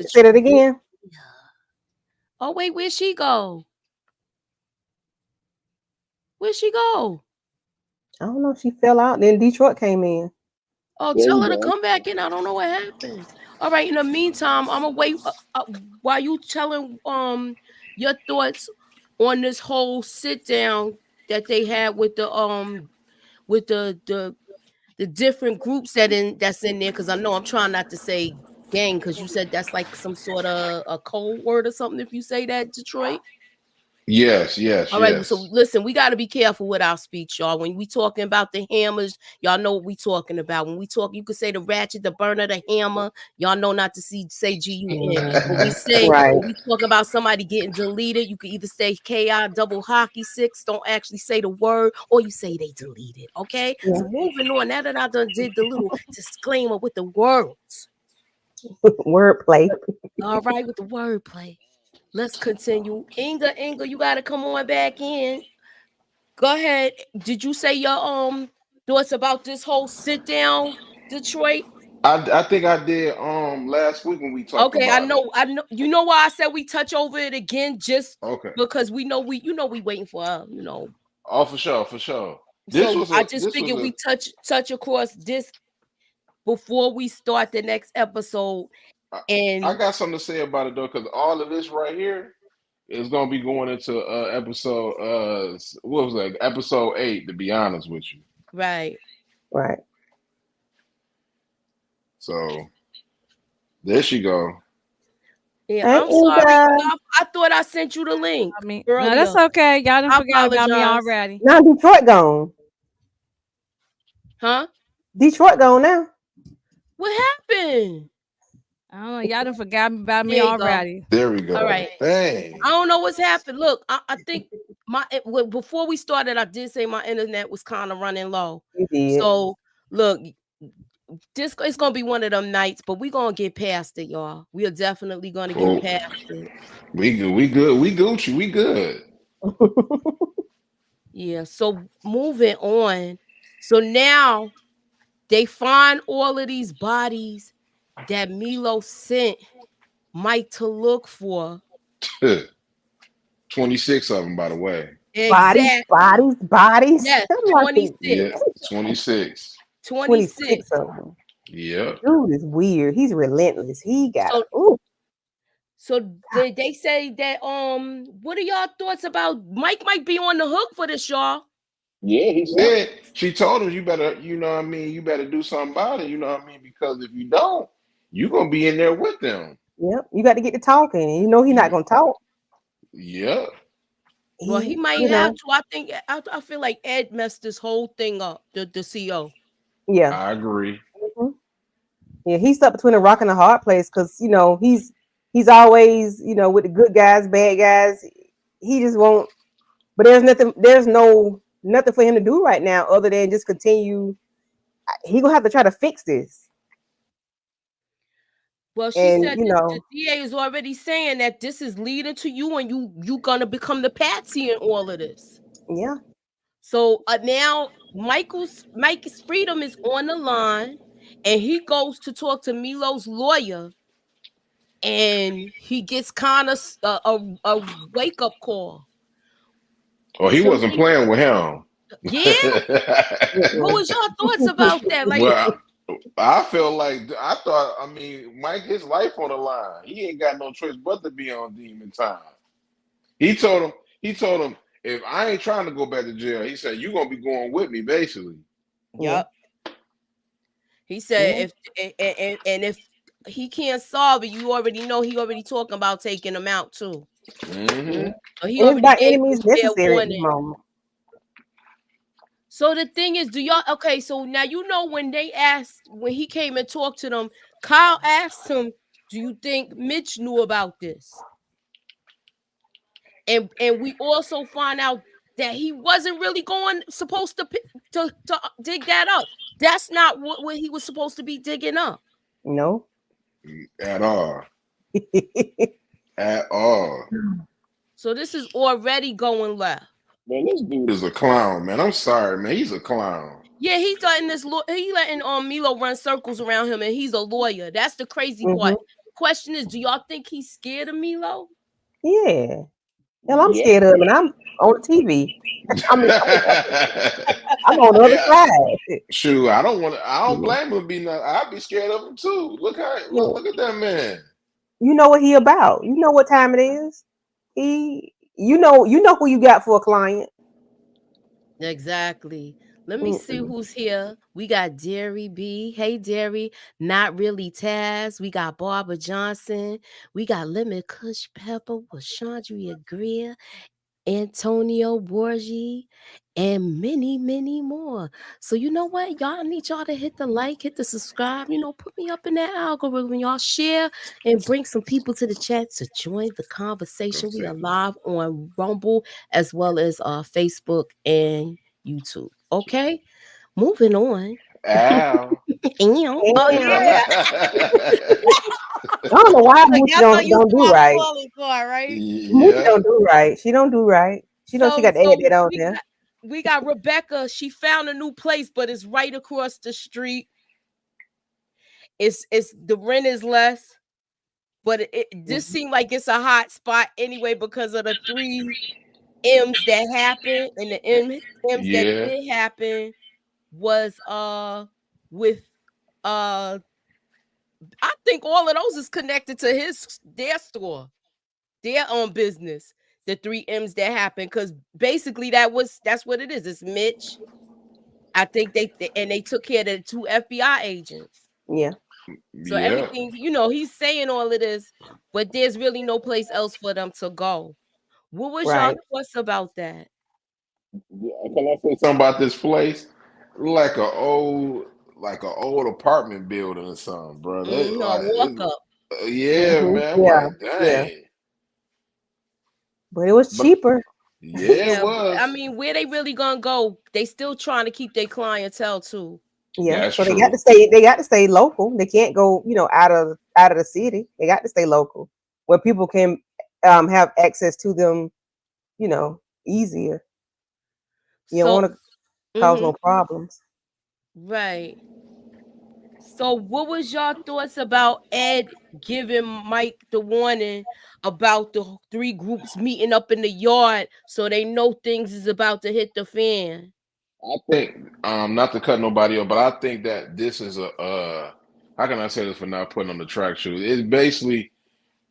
Say that again. Oh wait, where'd she go? Where'd she go? I don't know. She fell out. Then Detroit came in. Oh, There tell you her to go. come back in. I don't know what happened. All right. In the meantime, I'm gonna wait while you telling your thoughts on this whole sit down that they had with the different groups that's in there. Because I know I'm trying not to say gang because you said that's like some sort of a code word or something. If you say that, Detroit. Yes, yes, All right, so yes. listen, we got to be careful with our speech, y'all. When we talking about the hammers, y'all know what we talking about. When we talk, you could say the ratchet, the burner, the hammer. Y'all know not to say GUN. When we say Right. when we talk about somebody getting deleted, you can either say KI double hockey six. Don't actually say the word, or you say they deleted. Okay. Yeah. So moving on. Now that I done did the little disclaimer with the words. Wordplay. All right, with the wordplay. Let's continue. Inga, you gotta come on back in. Go ahead. Did you say your thoughts about this whole sit down, Detroit? I think I did last week when we talked Okay, I about it. know, I know. You know why I said we touch over it again, just Okay. because we know we waiting for Oh, for sure, for sure. So I just figured we touch across this before we start the next episode. I, I And got something to say about it though, because all of this right here is gonna be going into episode what was that? Episode 8, to be honest with you. right. Right. So there she go. Yeah, Hey, I'm sorry. Inga. I thought I sent you the link I mean, no, earlier. that's okay. Y'all didn't I forget about me apologize. already. Now Detroit gone. Huh? Detroit gone now. What happened? I don't know. Y'all done forgot about me There you go. already. There we All go. right. I Dang. don't know what's happened. Look, I think before we started, I did say my internet was kind of running low. You did. So look, this it's gonna be one of them nights, but we gonna get past it, y'all. We are definitely gonna get Oh, past it. we good. We good. We Gucci. We good. Yeah. So moving on. So now they find all of these bodies that Milo sent Mike to look for. 26 of them, by the way. Bodies, Exactly. bodies, bodies. Yes, I'm like 26. Yeah, 26. 26. 26 of them. Yep. Dude is weird. He's relentless. He got So ooh. So they say that what are y'all thoughts about Mike might be on the hook for this, y'all? Yeah, he She said. said, she told him, you better, you know what I mean, you better do something about it, you know what I mean? Because if you don't, you're gonna be in there with them. Yep. You got to get to talking. You know he's not gonna talk. Yep. Well, he He, might you have know, to. I think I feel like Ed messed this whole thing up. The CEO. yeah. I agree. Mhm. Yeah, he's stuck between a rock and a hard place because he's always with the good guys, bad guys. He just won't. But there's nothing for him to do right now other than just continue. He gonna have to try to fix this, Well, she and said that the DA is already saying that this is leading to you, and you gonna become the patsy in all of this. yeah, So now Mike's freedom is on the line, and he goes to talk to Milo's lawyer, and he gets kind of a wake up call. Oh, he To wasn't me, playing with him. yeah. What was your thoughts about that? Like, Well, I feel like I thought. I mean, Mike, his life on the line. He ain't got no choice but to be on demon time. He told him. He told him, if I ain't trying to go back to jail, he said, "You gonna be going with me, basically." yeah, yep. He said and if he can't solve it, you already know he already talking about taking him out too. Hmm. So he and it's already by gave any means his fair necessary at the warning. moment. So the thing is, do y'all okay? So now when he came and talked to them, Kyle asked him, "Do you think Mitch knew about this?" And we also find out that he wasn't really supposed to dig that up. That's not what he was supposed to be digging up. No. At all. At all. So this is already going left. Man, this dude He's a clown, man. I'm sorry, man. He's a clown. Yeah, he letting Milo run circles around him, and he's a lawyer. That's the crazy Hmm. part. question is, do y'all think he's scared of Milo? Yeah. Hell, I'm Yeah. scared of him, and I'm on the TV. I mean, I'm on the other Yeah, side. shoot, I don't want to. I don't Yeah. blame him. Be not. I'd be scared of him too. Yeah. Look at that man. You know what he about. You know what time it is. You know who you got for a client. Exactly. Let me see Mm-mm. who's here. We got Derry B. Hey, Derry. Not really Taz. We got Barbara Johnson. We got Lemon Kush Pepper with Chandria Greer, Antonio Borgi, and many, many more. So you know what? Y'all, I need y'all to hit the like, hit the subscribe, put me up in that algorithm. Y'all share and bring some people to the chat to join the conversation. We are live on Rumble as well as Facebook and YouTube. Okay, moving on. Al. Oh Yeah. yeah. I don't know why Like Moochie that's how you don't do my right. calling card, right? Moochie Yeah. don't do right. She don't do right. She know she So got to add so that on we there. got we got Rebecca. She found a new place, but it's right across the street. It's the rent is less, but it just Mhm. seemed like it's a hot spot anyway because of the three M's that happened, and the M's that Yeah. did happen was with I think all of those is connected to their store, their own business. The three M's that happened, because basically that's what it is. It's Mitch. I think they took care of the two FBI agents. Yeah. So Yeah. everything, he's saying all of this, but there's really no place else for them to go. What was y'all Right. thoughts about that? Yeah. Can I say something about this place? Like a old, like an old apartment building or something, bro. No, walk up. Yeah, Hmm. man. I'm Yeah. like, Yeah. dang. But it was But cheaper. yeah, it Yeah, I was. mean, where they really gonna go? They still trying to keep their clientele too. Yeah. That's So they got true. to stay. They got to stay local. They can't go. Out of the city. They got to stay local, where people can have access to them. Easier. You don't So, want to cause mm-hmm, no problems. right. So, what was your thoughts about Ed giving Mike the warning about the three groups meeting up in the yard so they know things is about to hit the fan? I think, not to cut nobody off, but I think that this is how can I say this for not putting on the track shoes? It's basically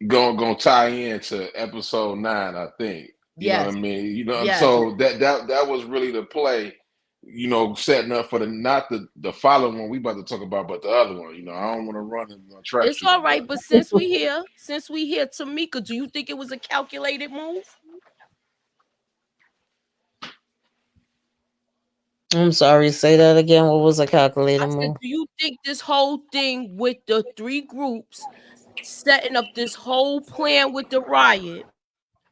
gonna tie into episode 9, I think. You know what I Yes, mean? yes. So that was really the play, setting up for the not the following one we about to talk about, but the other one. I don't want to run in the track It's shoes, all right, but but since we here, Tamika, do you think it was a calculated move? I'm sorry, say that again. What was a calculated I said, move? do you think this whole thing with the three groups setting up this whole plan with the riot,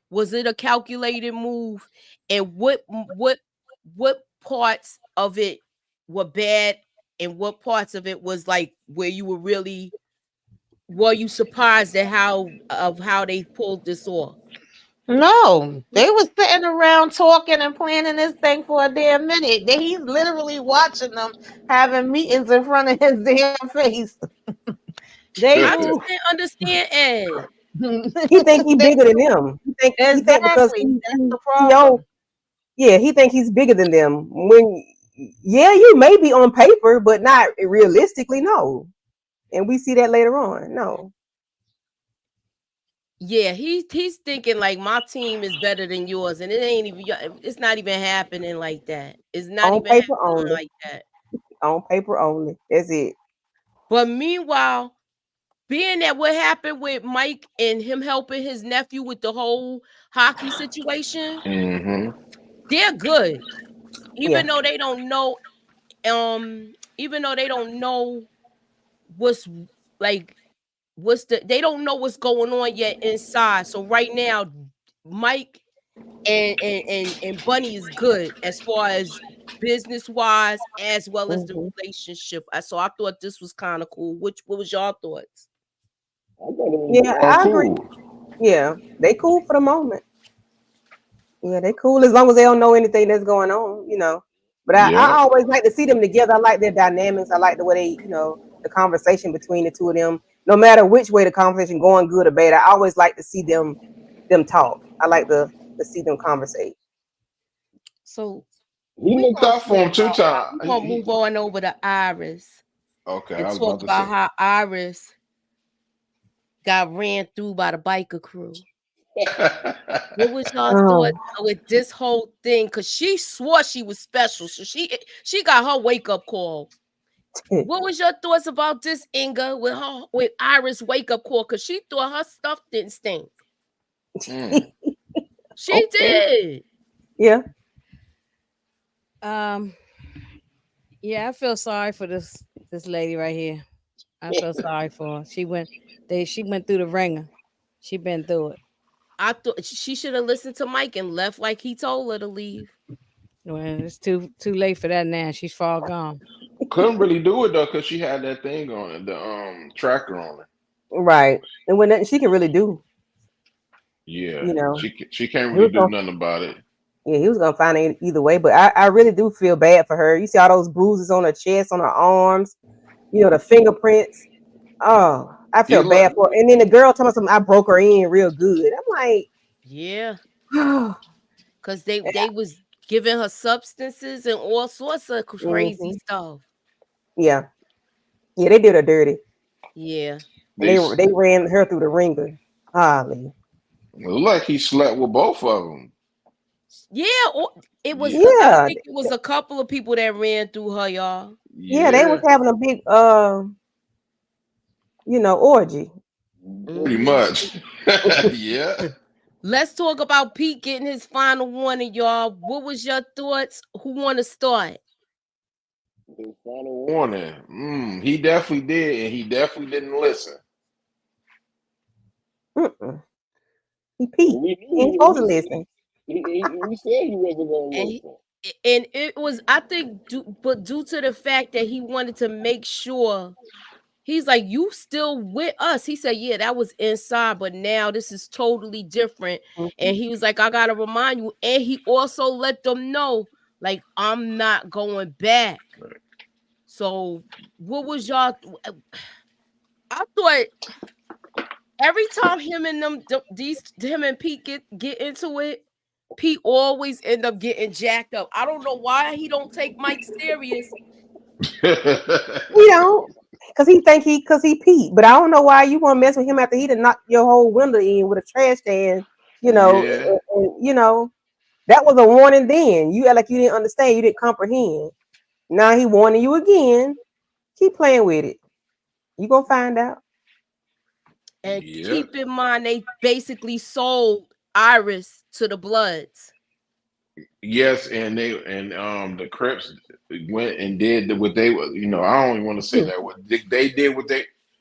was it a calculated move? And what parts of it were bad, and what parts of it was like where you were you surprised at how they pulled this off? No, they was sitting around talking and planning this thing for a damn minute. He's literally watching them having meetings in front of his damn face. They I knew just didn't understand Ed. He think he they bigger than them. He think because exactly that's the CEO. problem. Yeah, he think he's bigger than them. When yeah, you may be on paper, but not realistically. No, and we see that later on. No, Yeah, he's thinking like my team is better than yours, and it's not even happening like that. It's not on even paper happening only. like that. On paper only. That's it. But meanwhile, being that what happened with Mike and him helping his nephew with the whole hockey situation, hmm they're good. Yeah. Even though they don't know, even though they don't know what's like they don't know what's going on yet inside. So right now, Mike and Bunny is good as far as business wise as well as the Hmm. relationship. So I thought this was kind of cool. What was your thoughts? I thought it Yeah, was I agree. cool. Yeah, they cool for the moment. Yeah, they cool as long as they don't know anything that's going on. But I Yeah. always like to see them together. I like their dynamics. I like the way they, the conversation between the two of them. no matter which way the conversation going, good or bad, I always like to see them talk. I like to see them conversate. So He we looked gonna out for talk him two about times. we gonna move on over to Iris Okay, and I was talk about to about say. how Iris got ran through by the biker crew. What was y'all Oh, thought with this whole thing? Cause she swore she was special, so she got her wake up call. What was your thoughts about this, Inga, with Iris wake up call? Cause she thought her stuff didn't stink. Mm. She okay. did. Yeah. Yeah, I feel sorry for this lady right here. I feel sorry for her. She went through the ringer. She been through it. I thought she should have listened to Mike and left like he told her to leave. Well, it's too late for that now. She's far gone. Couldn't really do it though because she had that thing on it, the tracker on it. Right. And when nothing she can really do, Yeah, you know, she can't he really was do gonna nothing about it. yeah, he was gonna find it either way. But I really do feel bad for her. You see all those bruises on her chest, on her arms, the fingerprints. Oh, I Yeah, feel look, bad for her. And then the girl told me something, I broke her in real good. I'm like, Yeah, oh, cause they was giving her substances and all sorts of crazy hmm, stuff. yeah. Yeah, they did her dirty. Yeah, And they they ran her through the ringer. Holly. it looked like he slept with both of them. yeah. It was. Yeah, I Yeah. think it was a couple of people that ran through her, y'all. Yeah, they was yeah, having a big orgy. pretty Hmm. much. Yeah. Let's talk about Pete getting his final warning, y'all. What was your thoughts? Who want to start? The final warning. He definitely did, and he definitely didn't listen. Mm-mm. He peeped. We He ain't knew supposed to listen. he said he wasn't gonna And listen. and it was, I think, but due to the fact that he wanted to make sure. He's like, you still with us? He said, yeah, that was inside, but now this is totally different. Mhm. And he was like, I gotta remind you. And he also let them know, like, I'm not going back. So, what was y'all? I thought every time him and Pete get into it, Pete always end up getting jacked up. I don't know why he don't take Mike serious. He don't, cause he peeped. But I don't know why you want to mess with him after he done knocked your whole window in with a trash can. Yeah, That was a warning. Then you act like you didn't understand, you didn't comprehend. Now he warning you again. Keep playing with it. You gonna find out. And yeah. keep in mind, they basically sold Iris to the Bloods. Yes, and the Crips went and did what they were. I don't even want to say that. What they did what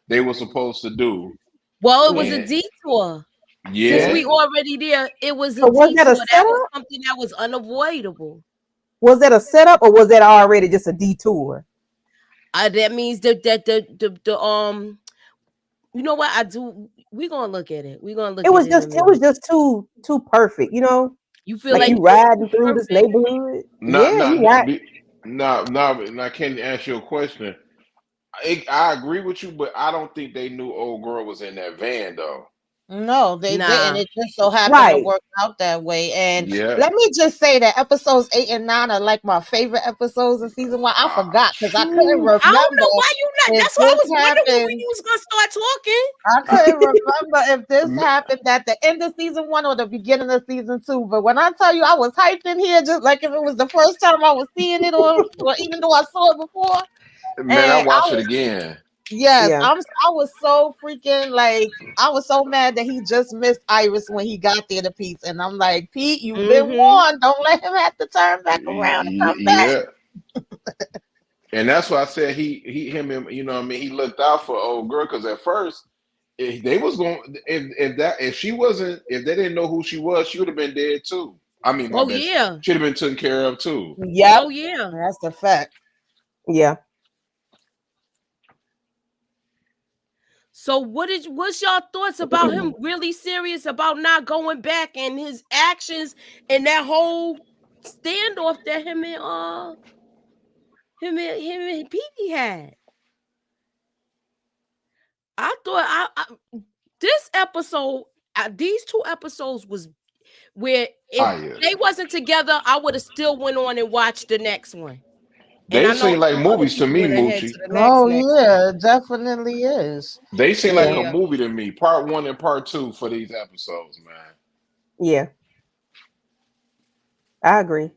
they were supposed to do. Well, it was Yeah. a And detour. Since yeah, we already there, it was a So was that a detour. That was setup? something that was unavoidable. Was that a setup, or was that already just a detour? That means that you know what I do? We're gonna look at it. We're gonna look at it in a It was minute. just too perfect. You feel Like like you it was too riding through this perfect? neighborhood. not Yeah, you not right. not. I can't answer your question. I agree with you, but I don't think they knew old girl was in that van though. No, they didn't. Nah. It just so happened to Right. work out that way. And Yeah. let me just say that episodes 8 and 9 are like my favorite episodes of season 1. I forgot because I couldn't Phew. I don't remember know why you not. if That's why I this was wondering when happened. you was gonna start talking. I couldn't remember if this happened at the end of season 1 or the beginning of season 2. But when I tell you I was hyped in here, just like if it was the first time I was seeing it, or even though I saw it before, Man, I and I watched it was again. yes, Yeah. I was so freaking like I was so mad that he just missed Iris when he got there to Pete, and I'm like, Pete, you've been Mm-hmm. warned. Don't let him have to turn back around and come back. Yeah. And that's why I said him and what I mean, he looked out for old girl because at first they was going if she wasn't if they didn't know who she was, she would have been dead too. I mean, my Oh bad. yeah. She'd have been taken care of too. Yep, Oh yeah. that's the fact. Yeah. So what's y'all thoughts about him really serious about not going back and his actions and that whole standoff that him and Petey had? I thought this episode, these 2 episodes was where if Fire. they wasn't together, I would have still went on and watched the next one. And They I know seem like some other movies to people me, went ahead to Moochie. the Oh next yeah, one. it definitely is. They seem like Yeah, a Yeah. movie to me. Part 1 and part 2 for these episodes, man. yeah, I agree.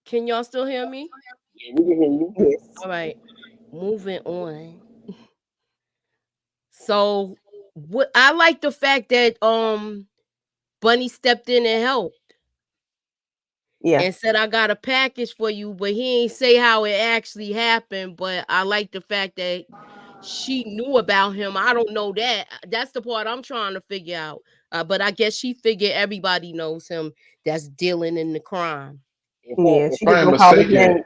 Can y'all still hear me? Yeah, we can hear you. Yes, All right. Moving on. So what I like the fact that Bunny stepped in and helped yeah, and said I got a package for you, but he ain't say how it actually happened. But I like the fact that she knew about him. I don't know that. That's the part I'm trying to figure out. But I guess she figured everybody knows him that's dealing in the crime. yeah. If She just I ain't gonna call his mistaken, name.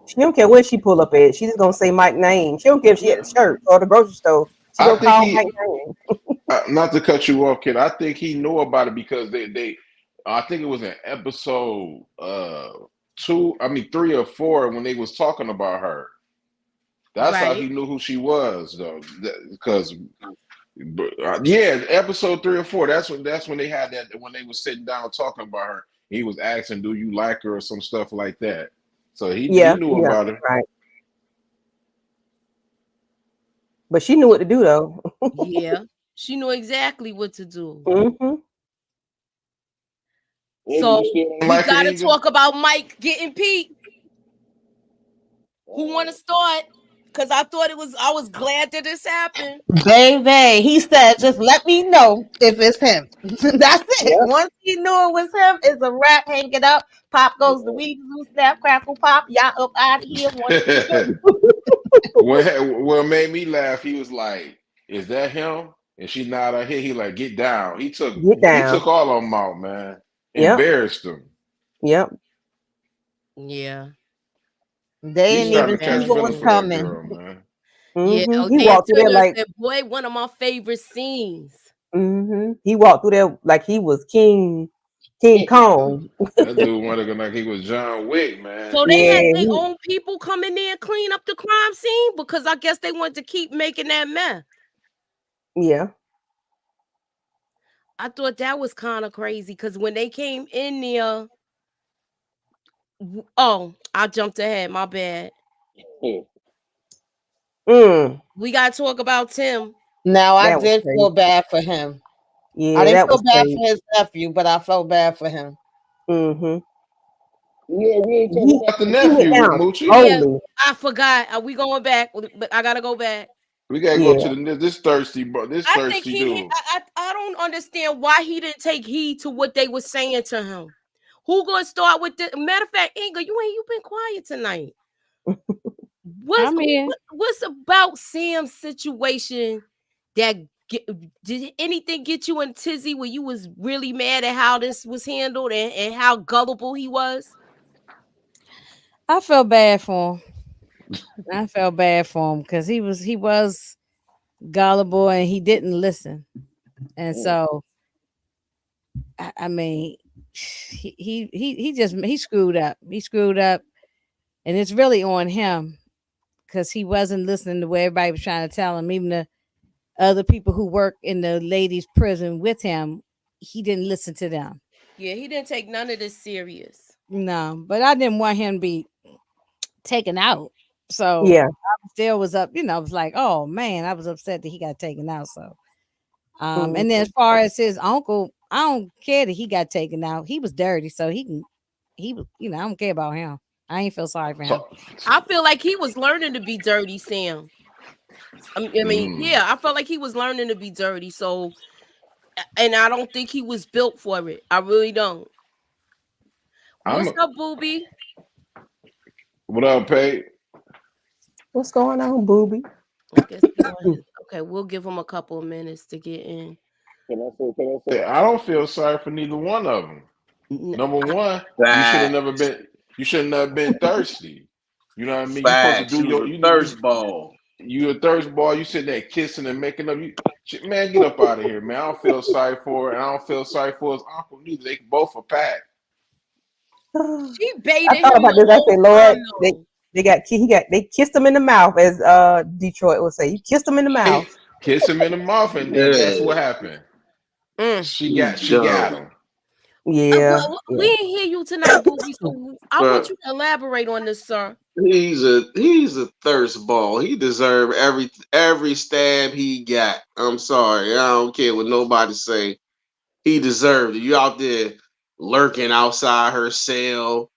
She don't care where she pull up at. She just gonna say Mike's name. She don't care if she at the church or the grocery store. She I gonna think call he. Mike's name. Not to cut you off, kid. I think he knew about it because they. I think it was in episode 2. I mean 3 or 4 when they was talking about her. That's how Right. he knew who she was, though. Because yeah, episode 3 or 4. That's when they had that when they was sitting down talking about her. He was asking, "Do you like her?" or some stuff like that. So he Yeah, knew yeah, about her. right. But she knew what to do though. Yeah. She knew exactly what to do. Hmm. Angel, So you still on? we Like an gotta angel. talk about Mike getting Pete. Who wanna start? Cause I was glad that this happened. Baby, he said, just let me know if it's him. That's it. Yep. Once he knew it was him, it's a wrap. Hang it up. Pop goes the weed, snap, crackle, pop. Y'all up out of here. Once he knew. What made me laugh, he was like, "Is that him?" And she nodded her head. He like, "Get down." He took Get he down. took all of them out, man. Yep. Embarrassed them. Yep. Yeah. They He's didn't starting even to see catch what Embarrassed was feelings for him. that coming. girl, man. Yeah. He Dan walked through there Turner like said, boy, one of my favorite scenes. he walked through there like he was King Kong. That dude wanted to go like he was John Wick, man. So they had Yeah, their own people come in there and clean up the crime scene because I guess they wanted to keep making that mess. yeah. I thought that was kind of crazy because when they came in there, oh, I jumped ahead. My bad. Mm, We gotta talk about Tim. Now, I that was did crazy. feel bad for him. I Yeah, didn't that feel was bad crazy. for his nephew, but I felt bad for him. Mm-hmm. Yeah, we ain't talking He about Not the that. he went nephew, down Moochie. Yeah, slowly. I forgot. Are we going back? But I gotta go back. We gotta go Yeah. to this thirsty, bro. This I think thirsty he. dude. I don't understand why he didn't take heed to what they were saying to him. Who gonna start with the matter of fact, Inga? You been quiet tonight. I'm here. What's about Sam's situation that did anything get you in tizzy where you was really mad at how this was handled and how gullible he was? I felt bad for him. I felt bad for him because he was gullible and he didn't listen. And so I mean he screwed up. He screwed up and it's really on him because he wasn't listening to what everybody was trying to tell him. Even the other people who work in the ladies' prison with him, he didn't listen to them. Yeah, he didn't take none of this serious. No, but I didn't want him to be taken out. So Yeah. I still was up, I was like, oh man, I was upset that he got taken out. So Mm. and then as far as his uncle, I don't care that he got taken out. He was dirty, so he was, I don't care about him. I ain't feel sorry for him. So, I feel like he was learning to be dirty, Sam. mm, Yeah, I felt like he was learning to be dirty. So, and I don't think he was built for it. I really don't. I'm. What's up, Booby? What up, Pay? What's going on, booby? I guess okay. We'll give him a couple of minutes to get in. Can I say? Can I say? I don't feel sorry for neither one of them. N- Number one, you should have never Facts. been. You should have never been thirsty. You know what I mean? You supposed to Facts. do She was your. a You need. thirst ball. You a thirst ball. You sitting there kissing and making up. Man, get up out of here, man. I don't feel sorry for her, and I don't feel sorry for his uncle neither. They both a pack. She I baited thought him about the this. I whole said, time, Lord, though. They kissed him in the mouth, as Detroit would say. You kissed him in the mouth. Kiss him in the mouth, and then guess what Yeah, happened? Mm. She got dumb. him. Yeah, Well, yeah. we didn't hear you tonight, Booby. So I want But you to elaborate on this, sir. he's a thirst ball. He deserved every stab he got. I'm sorry. I don't care what nobody say. He deserved it. You out there lurking outside her cell,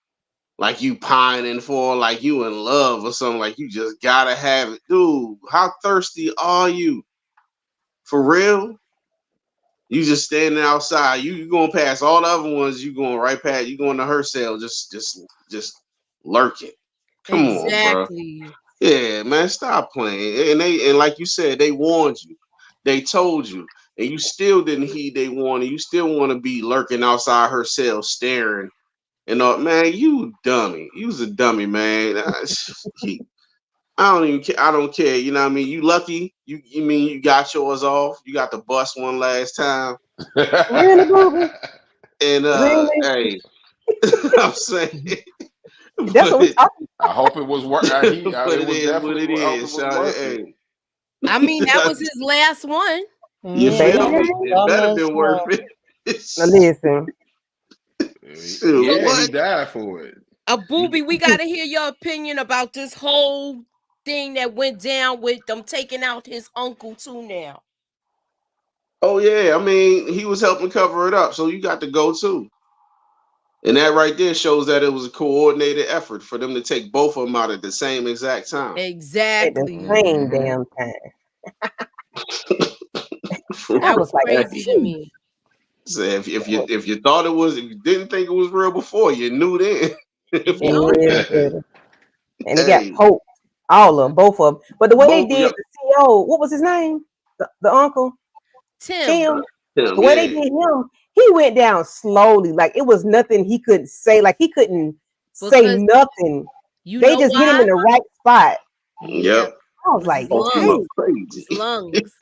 like you pining for, like you in love or something, like you just gotta have it. Dude, how thirsty are you? For real? You just standing outside. You going past all the other ones, you going right past, you going to her cell, just lurking. Come on, bro. Exactly. Yeah, man, stop playing. And like you said, they warned you. They told you. And you still didn't heed they warning. You still want to be lurking outside her cell staring. And man, you dummy. You was a dummy, man. He, I don't even care. I don't care. You know what I mean? You lucky. You mean you got yours off. You got the bus one last time. Really, Booby? And Really? hey, I'm saying, That's what we but talking. I hope it was work. but It it was is what definitely. it I hope it is. was So, worth it. hey, I mean, that was his last one. you Baby, feel Yeah, me? It dumb better as been worth fuck. it. now listen. Shoot, Yeah, he what? died for it. Booby, we got to hear your opinion about this whole thing that went down with them taking out his uncle too now. Oh yeah, I mean, he was helping cover it up, so you got to go too. And that right there shows that it was a coordinated effort for them to take both of them out at the same exact time. At the Exactly. same Hmm. damn time. I That was was like, Hey, crazy to "Gee." me. so if you thought it was, if you didn't think it was real before, you knew then. Yep. For real. Yeah, and he got Hey, poked. All of them, both of them. But the way they both of did y'all, the CO, what was his name? The uncle Tim, Tim. The him, way they yeah, did him, he went down slowly. Like it was nothing he couldn't say. Like he couldn't say because nothing. you They know just hit him why? in the right spot. Yeah, yep, I it was was his like, poked him up lungs. dang, His crazy. lungs.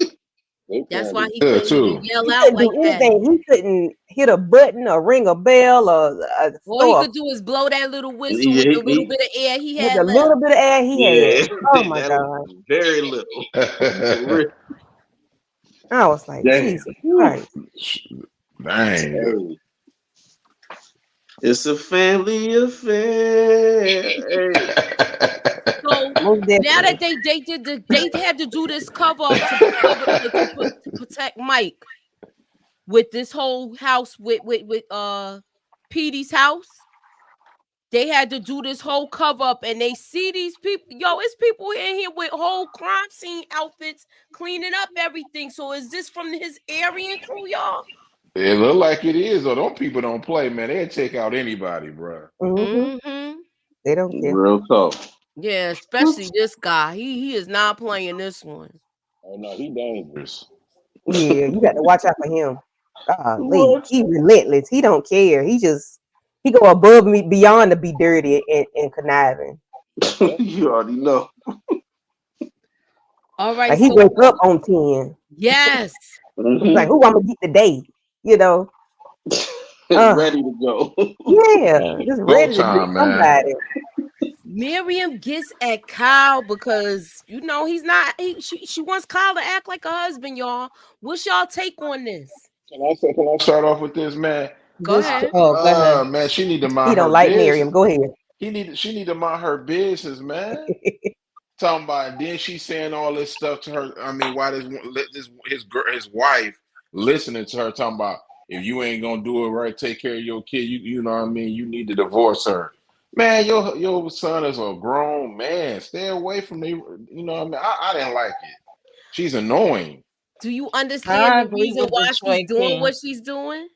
They That's trying why to he Yeah, couldn't even too. yell he out couldn't like do that. anything. He couldn't hit a button or ring a bell or All he throw a could do is blow that little whistle with Yeah, the little bit of air he with had the left. little bit of air he had. yeah, Oh my that was God. very little. For real. I was like, Damn. Jesus Whew. Christ. Dang. Hey, it's a family affair. Hey. So Most now that definitely. they did they had to do this cover up to cover to protect Mike with this whole house with Petey's house. They had to do this whole cover up, and they see these people. Yo, it's people in here with whole crime scene outfits cleaning up everything. So is this from his Aryan crew, y'all? It look like it is, though. Them people don't play, man. They'll take out anybody, bro. Hmm. Mm-hmm. They don't care. Real talk. Yeah, especially this guy. He is not playing this one. oh no, he dangerous. Yeah, you got to watch out for him. Golly, What? he relentless. He don't care. He go above me beyond to be dirty and conniving. Yep. You already know. All right, Like he so wake up on 10. yes. He's like, Mhm. who I'm gonna get today? You know. Uh Ready to go. yeah, just Go ready to get time, man. somebody. Miriam gets at Kyle because he's not. She wants Kyle to act like a husband, y'all. What's y'all take on this? Can I say? Can I Start off with this, man. Go This ahead. oh go ahead. Man, she need to He mind don't her like Miriam. business. Go ahead. She need to mind her business, man. Talking about, then she saying all this stuff to her. I mean, why his wife listening to her talking about, if you ain't gonna do it right, take care of your kid. You know what I mean. You need to divorce her, man. Your son is a grown man. Stay away from the. You know what I mean. I didn't like it. She's annoying. Do you understand I the agree reason with why she's Detroit doing King. what she's doing?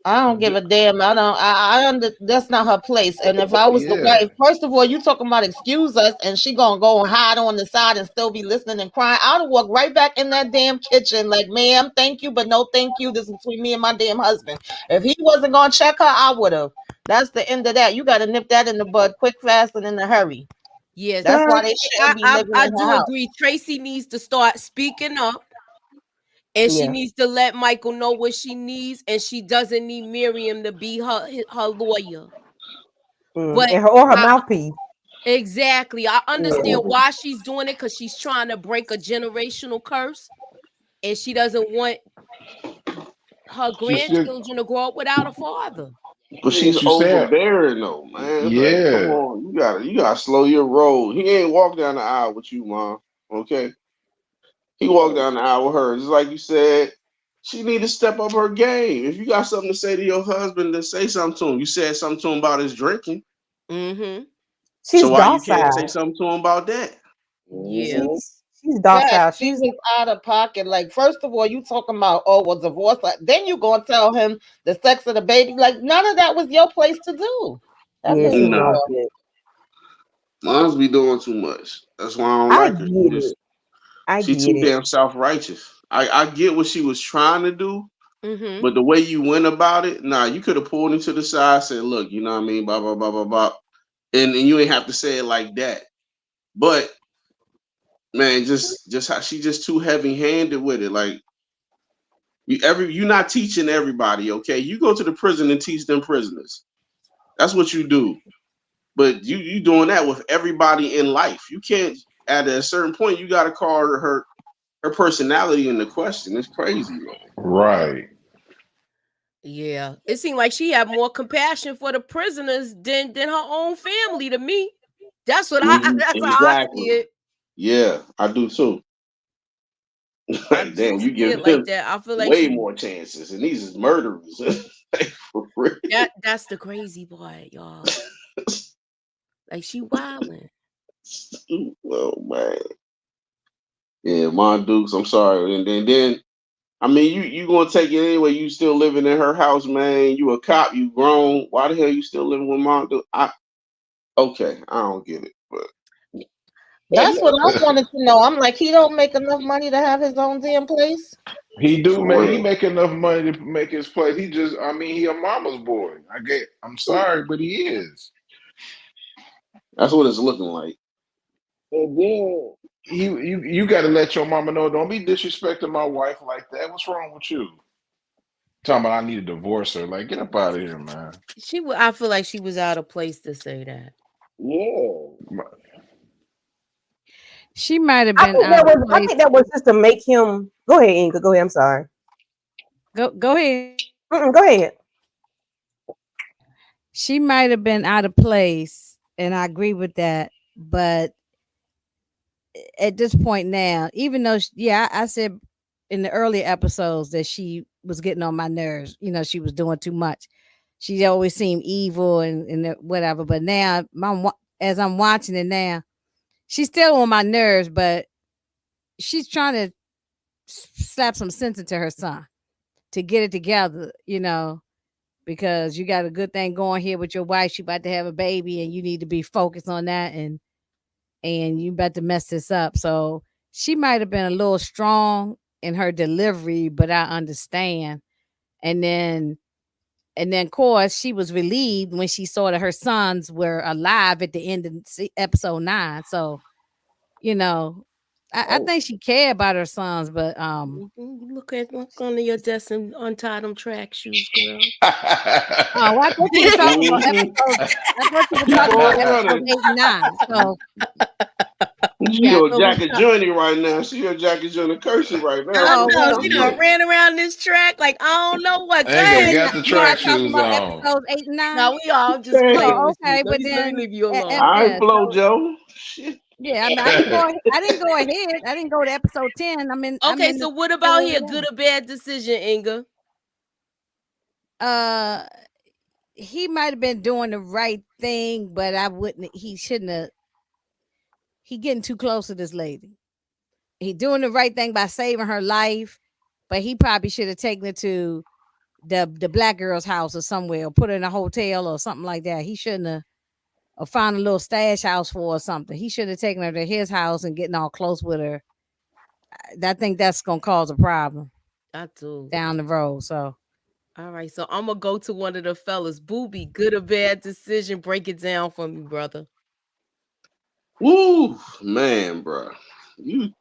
I don't give a damn. I don't. I under. That's not her place. And if I was the Yeah. wife, first of all, you talking about excuse us, and she gonna go and hide on the side and still be listening and crying. I'd have walked right back in that damn kitchen, like, ma'am, thank you, but no, thank you. This is between me and my damn husband. If he wasn't gonna check her, I would have. That's the end of that. You got to nip that in the bud, quick, fast, and in a hurry. Yes, That's why Well, they shouldn't be living I in her do house. agree. Tracy needs to start speaking up, and she yeah. needs to let Michael know what she needs, and she doesn't need Miriam to be her lawyer. But And her or her I, mouthpiece. Exactly. I Yeah. understand why she's doing it because she's trying to break a generational curse, and she doesn't want her She still, grandchildren to grow up without a father. But yeah, she's she's saying, overbearing though, man. It's like, come yeah, on, you gotta slow your roll. He ain't walk down the aisle with you, mom. Okay, he walked down the aisle with her. Just like you said, she need to step up her game. If you got something to say to your husband, then say something to him. You said something to him about his drinking, Mm-hmm. so She's why you can't say docile. something to him about that? Yeah. She's That docile. she She's was out of pocket. Like, first of all, you talking about was divorce. Like, then you gonna tell him the sex of the baby. Like, none of that was your place to do. That yeah, pissed she's me Nah, not off. good. moms be doing too much. That's why I don't I like her. get it. I She get too it. damn self righteous. I get what she was trying to do, Mm-hmm. but the way you went about it, nah, you could have pulled him to the side, said, "Look, you know what I mean, blah blah blah blah blah," and you ain't have to say it like that. But man, just how she just too heavy handed with it. Like you're not teaching everybody, okay? You go to the prison and teach them prisoners. That's what you do. But you doing that with everybody in life. You can't at a certain point you gotta call her personality into question. It's crazy, man. right. Yeah. It seemed like she had more compassion for the prisoners than her own family to me. That's what I that's how I see Exactly. it. Yeah, I do too. I Like, do damn, you see it give like them that. I feel like way she more chances, and these is murderers. Like, for real. that's the crazy part, y'all. Like she wilding. Oh man, yeah, Mon Dukes. I'm sorry, and then I mean, you gonna take it anyway. You still living in her house, man. You a cop. You grown. Why the hell you still living with Mon Duke? Okay, I don't get it, but Yeah, That's what I wanted to know. I'm like, he don't make enough money to have his own damn place. He do for make he real, make enough money to make his play. He just, I mean, he a mama's boy. I'm sorry, but he is. that's what it's looking like. And then You got to let your mama know. Don't be disrespecting my wife like that. What's wrong with you? Talking about I need to divorce her. Like, get up out of here, man. I feel like she was out of place to say that. yeah, She might have been out of I place. think that was just to make him go ahead, Inga. Go ahead. I'm sorry. Go ahead. Go ahead. She might have been out of place, and I agree with that. But at this point now, even though yeah, I said in the earlier episodes that she was getting on my nerves. You know, she was doing too much. She always seemed evil and whatever. But now, as I'm watching it now, she's still on my nerves, but she's trying to slap some sense into her son to get it together. You know, because you got a good thing going here with your wife. She about to have a baby, and you need to be focused on that, and you about to mess this up. So she might have been a little strong in her delivery, but I understand. And then of course she was relieved when she saw that her sons were alive at the end of episode 9. So, you know, I oh, think she cared about her sons, but Look under your desk and untie them track shoes, girl. oh, I thought you were talking about Mhm. episode. I thought you were Keep talking about on episode running. 8 and 9. So She yeah, I your thought we were Jacket talking. Journey right now. She your Jacket Journey cursing right now. I Oh What know well, time she is done it? ran around this track like I don't know what. Go Ain't gonna ahead. we're get not, the we're track not talking shoes about on. episodes 8 and 9. Now we all just Damn. playing Oh, with you. okay, but Let me then, leave you alone. All right, yeah. Flo So Joe. Shit. yeah, I mean, I didn't go. I didn't go ahead. I didn't go to episode 10. I'm Okay, in so the what middle about of here? the Good or bad decision, Inga? game. He might have been doing the right thing, but I wouldn't. He shouldn't have. He getting too close to this lady. He doing the right thing by saving her life, but he probably should have taken her to the black girl's house or somewhere, or put her in a hotel or something like that. He shouldn't have. Or found a little stash house for her or something. He should have taken her to his house and getting all close with her. I think that's gonna cause a problem I do. down the road. So All right, so I'm gonna go to one of the fellas. Booby, good or bad decision? Break it down for me, brother. Woo, man, bro. You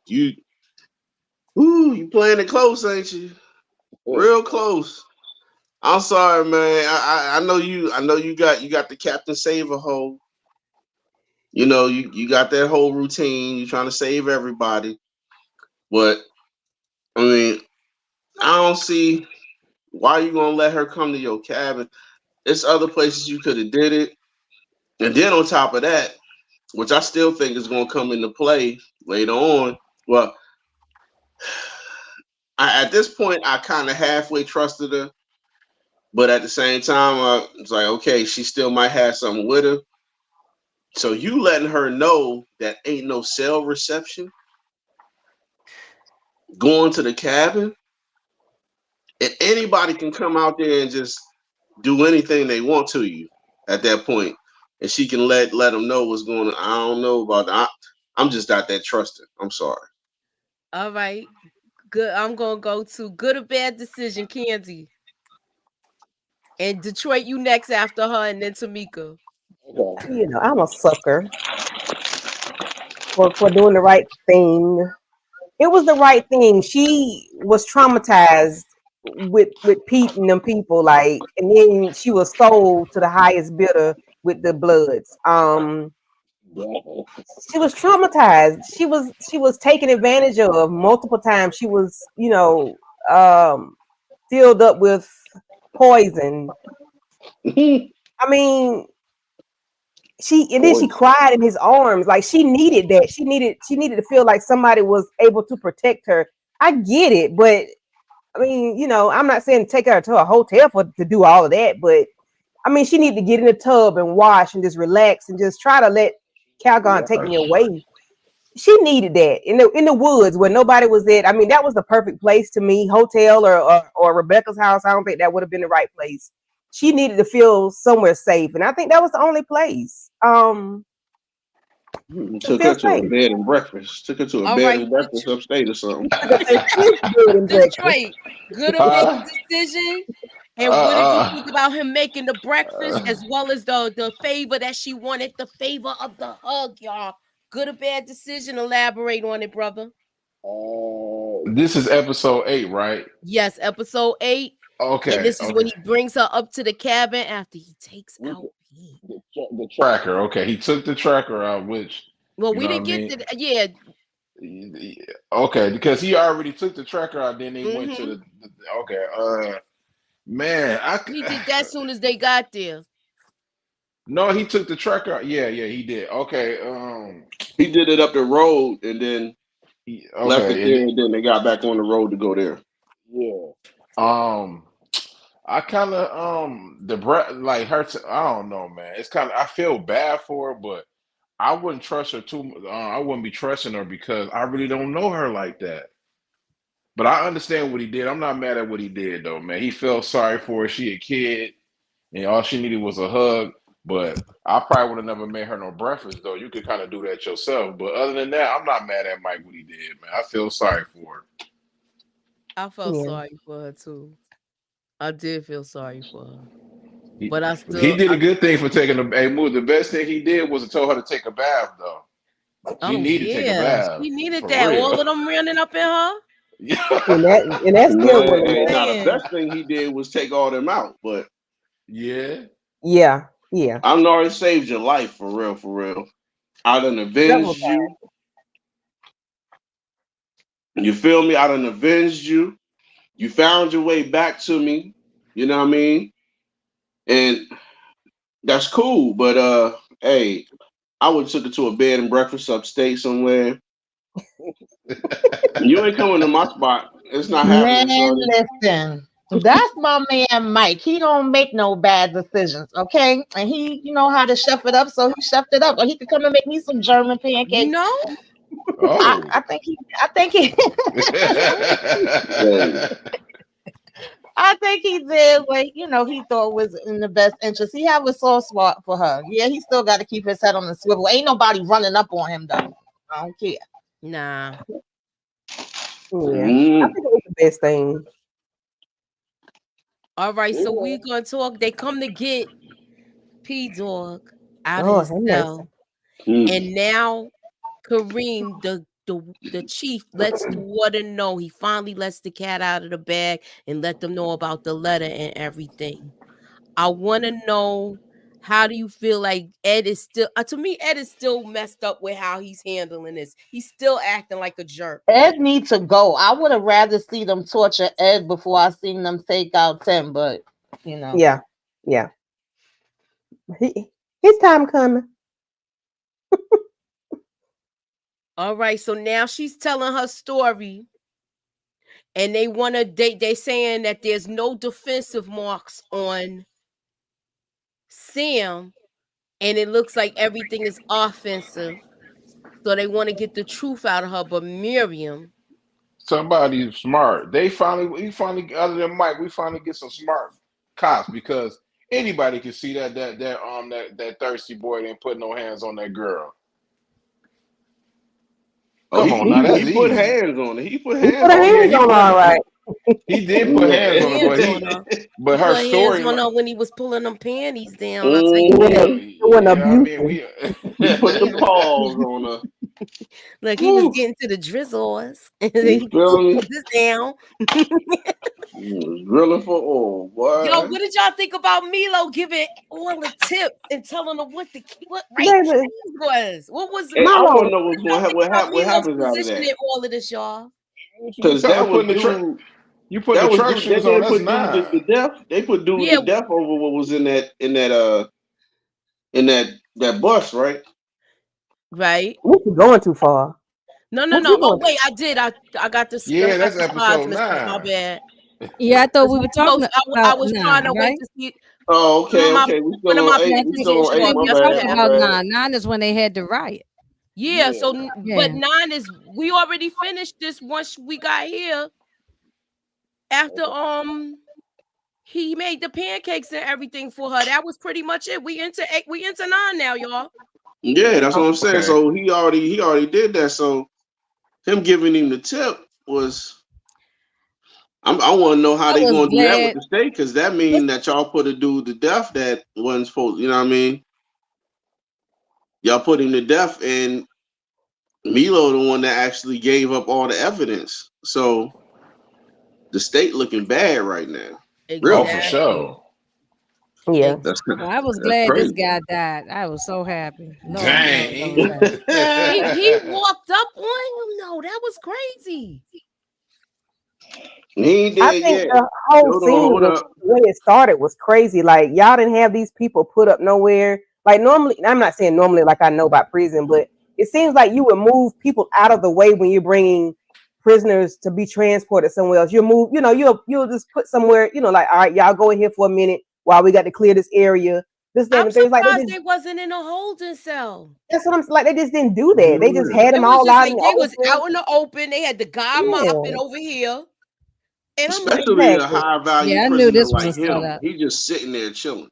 playing it close, ain't you? yeah. Real close. I'm sorry, man. I know you got the Captain Save a hole. you got that whole routine. You're trying to save everybody, but I mean, I don't see why you gonna let her come to your cabin. There's other places you could have did it, and then on top of that, which I still think is gonna come into play later on. Well, at this point, I kind of halfway trusted her, but at the same time, it's like, okay, she still might have something with her. So you letting her know that ain't no cell reception, going to the cabin, and anybody can come out there and just do anything they want to you at that point, and she can let them know what's going on. I don't know about that. I'm just not that trusting. I'm sorry. All right. Good. I'm gonna go to good or bad decision, Candy. And Detroit, you next after her, and then Tamika. Okay. I'm a sucker for doing the right thing. It was the right thing. She was traumatized with Pete and them people, like, and then she was sold to the highest bidder with the Bloods. Bro. She was traumatized. She was taken advantage of multiple times. She was, filled up with poison. I mean, and then she Poison. cried in his arms. Like, she needed that. She needed to feel like somebody was able to protect her. I get it, but I mean, I'm not saying take her to a hotel to do all of that, but I mean, she needed to get in the tub and wash and just relax and just try to let Calgon take me away. She needed that in the woods where nobody was at. I mean, that was the perfect place to me. Hotel or Rebecca's house. I don't think that would have been the right place. She needed to feel somewhere safe, and I think that was the only place. To Took feel her to a safe. bed and breakfast. Took her to a All bed right, and breakfast upstate or something. Took her to his bed and breakfast. Detroit, good or bad Huh? decision. And what did you Uh, think about him making the breakfast uh, as well as the favor that she wanted, the favor of the hug, y'all? Good or bad decision? Elaborate on it, brother. this is episode 8, right? Yes, episode 8. And Okay, this is when okay. he brings her up to the cabin after he takes With out Pete. the Tracker. tracker. Okay, he took the tracker out, which Well, you we know what I didn't get mean. to yeah. Okay, because he already took the tracker out. Then they went to Mm-hmm. the okay. Man, He did that soon as they got there. no, he took the tracker out. Yeah, yeah, he did. Okay, He did it up the road and then left it okay, there, and then they got back on the road to go there. Yeah. um, I kind of the breath like her. I don't know, man. It's kind of I feel bad for her, but I wouldn't trust her too. I wouldn't be trusting her because I really don't know her like that. But I understand what he did. I'm not mad at what he did though, man. He felt sorry for her. She a kid, and all she needed was a hug. But I probably would have never made her no breakfast though. You could kind of do that yourself. But other than that, I'm not mad at Mike what he did, man. I feel sorry for her. I felt Yeah. sorry for her too. I did feel sorry for her. He But I he still did a good thing for taking a move. The best thing he did was to tell her to take a bath though. She oh needed to take a yeah. bath She needed for that. All real. of them running up in her. And that's good Man, women, hey, man. now the Man. best thing he did was take all them out. But Yeah. Yeah, yeah. I know it saved your life for real, for real. I done Several avenged times. you. You feel me? I done avenged you. You found your way back to me. You know what I mean? And that's cool. But hey, I would have took it to a bed and breakfast upstate somewhere. You ain't coming to my spot. It's not happening, Man, shorty. listen. That's my man Mike. He don't make no bad decisions, okay? And he know how to chef it up, so he chefed it up. Or he could come and make me some German You pancakes. know? I, Oh. I think he I think he Hey, I think he did what he thought was in the best interest. He have a soft spot for her. Yeah, he still got to keep his head on the swivel. Ain't nobody running up on him though. I don't care. Nah. Yeah. I mm, think it was the best thing. All right, so Yeah. we gonna talk. They come to get P Dog out of Oh, his have mercy. cell. mm. And now Kareem, the chief, lets the warden know. He finally lets the cat out of the bag and let them know about the letter and everything. I want to know how do you feel like Ed is still to me Ed is still messed up with how he's handling this. He's still acting like a jerk. Ed needs to go. I would have rather see them torture Ed before I seen them take out Tim, but you know. Yeah, yeah. His time coming. All right, so now she's telling her story, and they saying that there's no defensive marks on Sam, and it looks like everything is offensive. So they want to get the truth out of her, but Miriam, Somebody smart. We finally, other than Mike, we finally get some smart cops because anybody can see that thirsty boy didn't put no hands on that girl. Oh, Come on now, that's he put easy. hands on it. He put He hands put her on hands it. on all right. He did put hands on her, but her put story, hands on her when he was pulling them panties down. I'll tell It you wasn't, that. it wasn't yeah, I mean, abusive. He put the paws on her. Look, he was getting to the drizzles. And You he feel me? put this down. Drilling for oil, boy. Yo, what did y'all think about Milo giving all the tips and telling them what Baby, keys was? What was And I Milo, want to know what's going to happen. What Milo's happens after position that? in all of this, y'all? Because that was putting the dude. you put That the was truck dude. They shoes on. didn't That's put dude nine. the death. They put dude Yeah, the death over what was in that bus, right? right. you're going too far. No. What you Oh going? wait, I did. I got this. Yeah, I got that's the slides episode mixed up. My 9. bad. Yeah, I thought 'Cause we were talking I about was trying 9, to wait right? to see Oh, one of okay, my okay. We one still of on my Yeah, I eight. peeps We think was still getting on shut we eight. off My were bad. talking My yesterday. about bad. 9. 9 is when they had the riot. Yeah, Yeah. so but Yeah. 9 is we already finished this once we got here after he made the pancakes and everything for her. That was pretty much it. We into 8, we into 9 now, y'all. Yeah, that's what I'm saying. Okay. So he already did that. So him giving him the tip was. I want to know how I they was going to do that with glad. the state because that means that y'all put a dude to death that wasn't supposed. You know what I mean? Y'all put him to death, and Milo the one that actually gave up all the evidence. So the state looking bad right now. Oh, Real for bad. Exactly. sure. Yeah. That's Well, I was that's glad this crazy. guy died. I was so happy. Lord knows I was Dang. happy. He walked up on him. No, that was crazy. He ain't I dead think yet. the whole Hold on, scene, hold the up. way it started, was crazy. Like y'all didn't have these people put up nowhere. Like normally, I'm not saying normally, like I know about prison, but it seems like you would move people out of the way when you're bringing prisoners to be transported somewhere else. You'll move, you'll just put somewhere, like all right, y'all go in here for a minute while we got to clear this area. This, that, I'm and things like surprised they wasn't in a holding cell. that's what I'm like. They just didn't do that. They just had them It was all just out in like the they was open. out in the open. They had the guy mopping Yeah, over here. And I'm like, Especially a exactly. high value Yeah, I knew prisoner this was a like him. setup. He just sitting there chilling.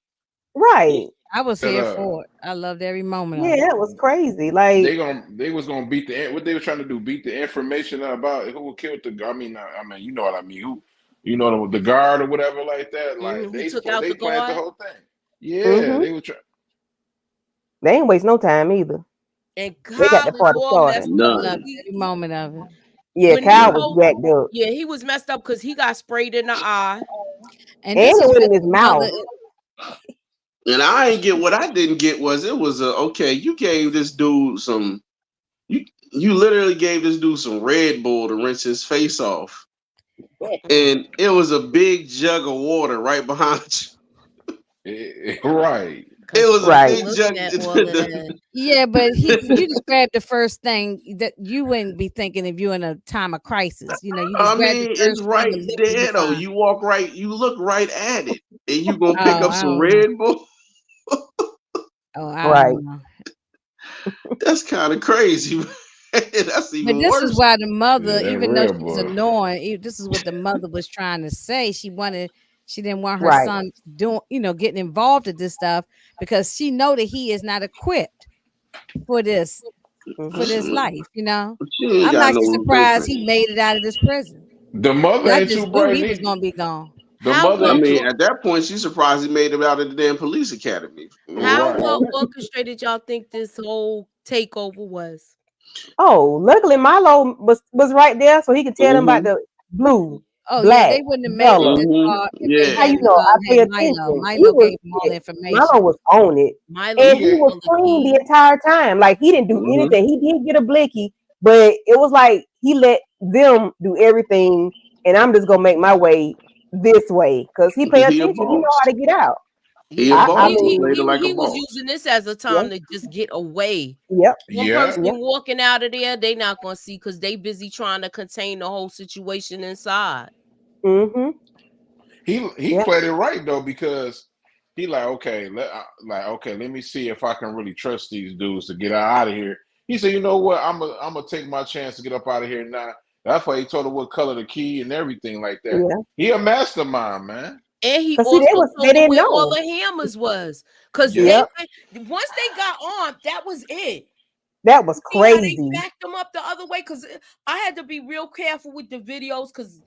Right. I was Shut here up. for it. I loved every moment of Yeah, it. that was crazy. Like, They was gonna beat what they were trying to do, beat the information about who killed the. I mean, you know what I mean. Who, the guard or whatever like that. Like who took out they the planned the guard? whole thing. Yeah, hmm they were trying. they ain't waste no time either. And They got the Kyle is party all started. messed up I because loved None. every moment of it. Yeah, when Kyle was Milo, jacked up. yeah, he was messed up because he got sprayed in the eye. And And this it is went what in his the mother. mouth. And I ain't get what I didn't get was it was a okay, you gave this dude some you literally gave this dude some Red Bull to rinse his face off. And it was a big jug of water right behind you. Right. It Because he was a Right. wasn't big looking jug. at all of that. Yeah, but you described the first thing that you wouldn't be thinking if you're in a time of crisis. You I described the mean, it's first thing, right the liquid you there though. find. You walk right, you look right at it, and you gonna pick Oh, up I some don't know. Red Bull. Oh, I Right. don't know. That's kind of crazy. That's But even this is worse. why the mother, Yeah, that even though Red she's Bull. annoying, this is what the mother was trying to say. She didn't want her Right. son getting involved in this stuff because she know that he is not equipped for this for hmm this life. She ain't I'm got no actually surprised blueprint. he made it out of this prison. The mother I ain't just too knew bright he was neither. gonna be gone. The How mother I well ain't mean, too at that point, she's surprised he made it out of the damn police academy. I mean, how right. well orchestrated y'all think this whole takeover was? Oh, luckily Milo was right there, so he could tell them about Mhm. the blue. Oh yeah, black, they wouldn't have made it yellow. this Mm-hmm. far if they That's how Yeah. you hadn't know I pay had Milo. attention. He Milo was gave them all the Milo information. was on it, Milo and He he was had, was on the clean the key. entire time. Like he didn't do Mm-hmm. anything. He did get a blicky, but it was like he let them do everything, and I'm just gonna make my way this way because he pay He a attention. He know boss. how to get out. He a Yeah, I boss. He mean, played it like a he was boss. using this as a yeah, time to just get away. yep, One yeah. person yep. walking out of there, they not gonna see because they busy trying to contain the whole situation inside. Mm-hmm. He Yep. played it right though because he like okay, let me see if I can really trust these dudes to get out of here. He said, you know what, I'm gonna take my chance to get up out of here now. That's why he told her what color the key and everything like that. Yeah. He a mastermind, man. And he Cause see, also they told her didn't where all know. the hammers was. Cause Yeah. they Yep. once they got armed, that was it. That was See how they crazy. backed them up the other way? Because I had to be real careful with the videos because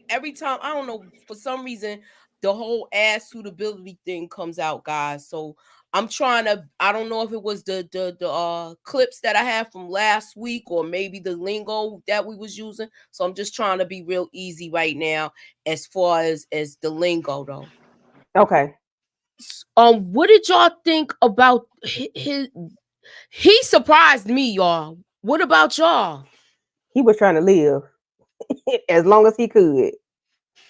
every time, I don't know, for some reason, the whole ass suitability thing comes out, guys. So I'm trying to, I don't know if it was the clips that I had from last week or maybe the lingo that we was using. So I'm just trying to be real easy right now as far as the lingo though. Okay. What did y'all think about his he surprised me, y'all. What about y'all? He was trying to live as long as he could.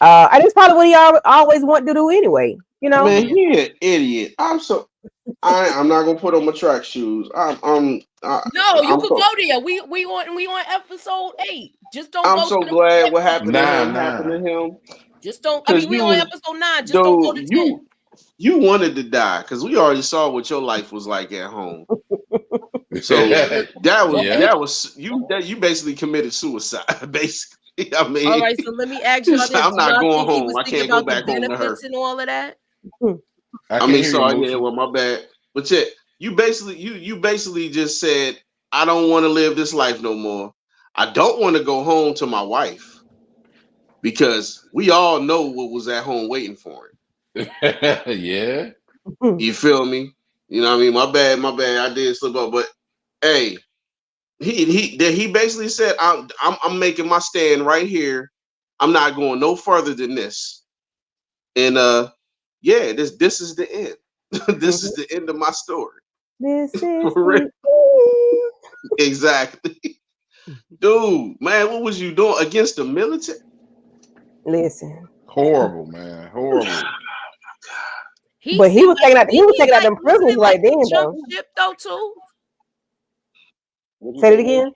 And it's probably what he always wanted to do anyway. You know. Man, Yeah. he an idiot. I'm not gonna put on my track shoes. No, you I'm could so go there. We on episode 8. Just don't I'm go to so the glad what episode happened to 10. him happened to 9-9. him. Just don't. I Cause mean, we on you, episode 9. Just don't go dude, to 10. you wanted to die because we already saw what your life was like at home. So Yeah. Yeah. you basically committed suicide. Basically, I All mean, right. So let me ask y'all this: I'm Do not y'all going think he home. was I thinking can't go about the back home to her. benefits and all of that? I I can't mean, hear you, sorry, yeah, Moochie. well, my bad. But yeah, you basically just said, I don't want to live this life no more. I don't want to go home to my wife because we all know what was at home waiting for him. Yeah. You feel me? You know what I mean? My bad. I did slip up, but hey, he basically said, I'm making my stand right here. I'm not going no further than this. And yeah, this is the end. This is the end of my story. This is For real. the end. Exactly. Dude, man, what was you doing against the military? Listen, Horrible, man. Horrible. He but he seemed was like he was taking out like them wasn't prisoners it like right he then jumped though. ship though too? What you Say say, it Mo? again.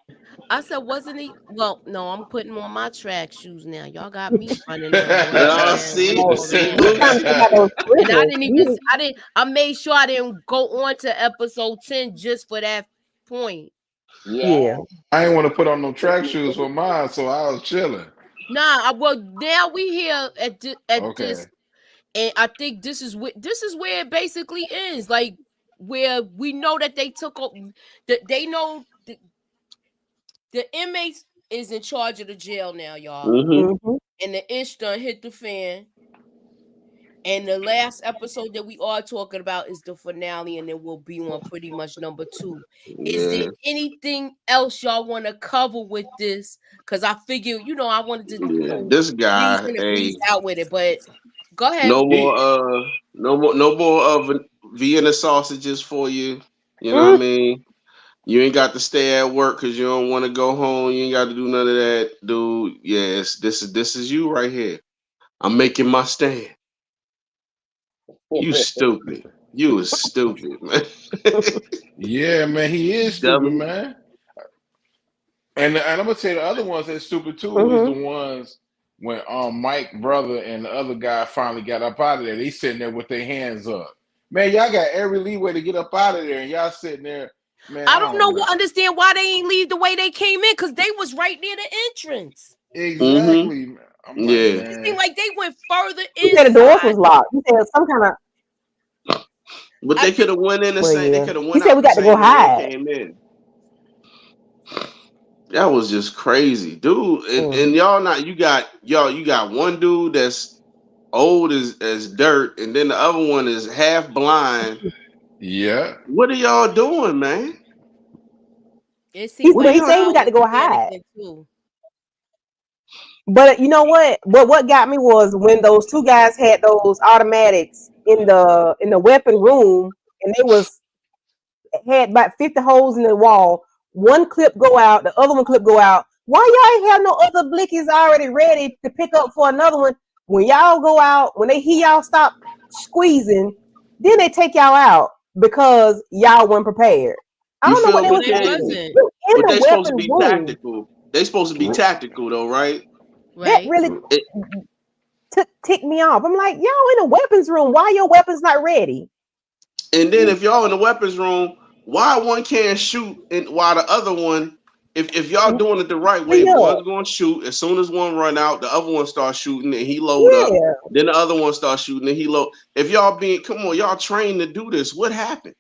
I said, wasn't he? Well, no, I'm putting on my track shoes now. Y'all got me running down, running Oh, around, see, doing Oh, all of see, this. he was trying Mooch. to take out those And I prisoners. didn't even, I made sure I didn't go on to episode 10 just for that point. Yeah. Yeah. I ain't want to put on no track shoes for mine, so I was chilling. Nah, well, now we here at Okay. this, and I think this is where it basically ends. Like, where we know that they took up, that they know the inmates is in charge of the jail now, y'all. Mm-hmm. Mm-hmm. And the ish done hit the fan. And the last episode that we are talking about is the finale, and it will be on pretty much number 2. Is there Yeah, anything else y'all want to cover with this? Because I figure, I wanted to, yeah. This breeze guy, in and breeze hey, out with it. but go ahead. He no more of Vienna sausages for you. You know what I Mm. mean? You ain't got to stay at work because you don't want to go home. You ain't got to do none of that, dude. Yes, this is you right here. I'm making my stand. You stupid. You was stupid, man. yeah, man, he is stupid, Dummy. man. And I'm gonna tell you the other ones that's stupid too is the Mm-hmm. ones when Mike brother and the other guy finally got up out of there. They sitting there with their hands up. Man, y'all got every leeway to get up out of there, and y'all sitting there. Man, I I don't don't know, know. understand why they ain't leave the way they came in, because they was right near the entrance. Mm-hmm. Exactly. Man. I'm like, Yeah. It seemed man. like they went further He said the doors inside. was locked. He said some kind of. But I they could think have went in the Well, same. They yeah. could have He went said out we the got to go same way they hide. came in. That was just crazy, dude. And Mm-hmm. y'all not. You got one dude that's old as dirt, and then the other one is half blind. Yeah. What are y'all doing, man? it He seemed What are like but he he y'all said we was got to doing? go hide. panicking too. But you know what? But what got me was when those two guys had those automatics in the weapon room, and they was had about 50 holes in the wall. One clip go out, the other one clip go out. Why y'all ain't have no other blickies already ready to pick up for another one? When y'all go out, when they hear y'all stop squeezing, then they take y'all out because y'all weren't prepared. I You don't know what feel they No, me, was they Candy? thinking. wasn't. You in But the they supposed to weapon be room. tactical. They supposed to be tactical though, right? That Right. really It, ticked me off. I'm like, y'all in the weapons room. Why your weapons not ready? and then if y'all in the weapons room, why one can't shoot and while the other one, if y'all doing it the right way, Hurry up. one's going to shoot as soon as one run out, the other one starts shooting and he load up. Yeah. Then the other one starts shooting and he load. If y'all being come on, y'all trained to do this. What happened?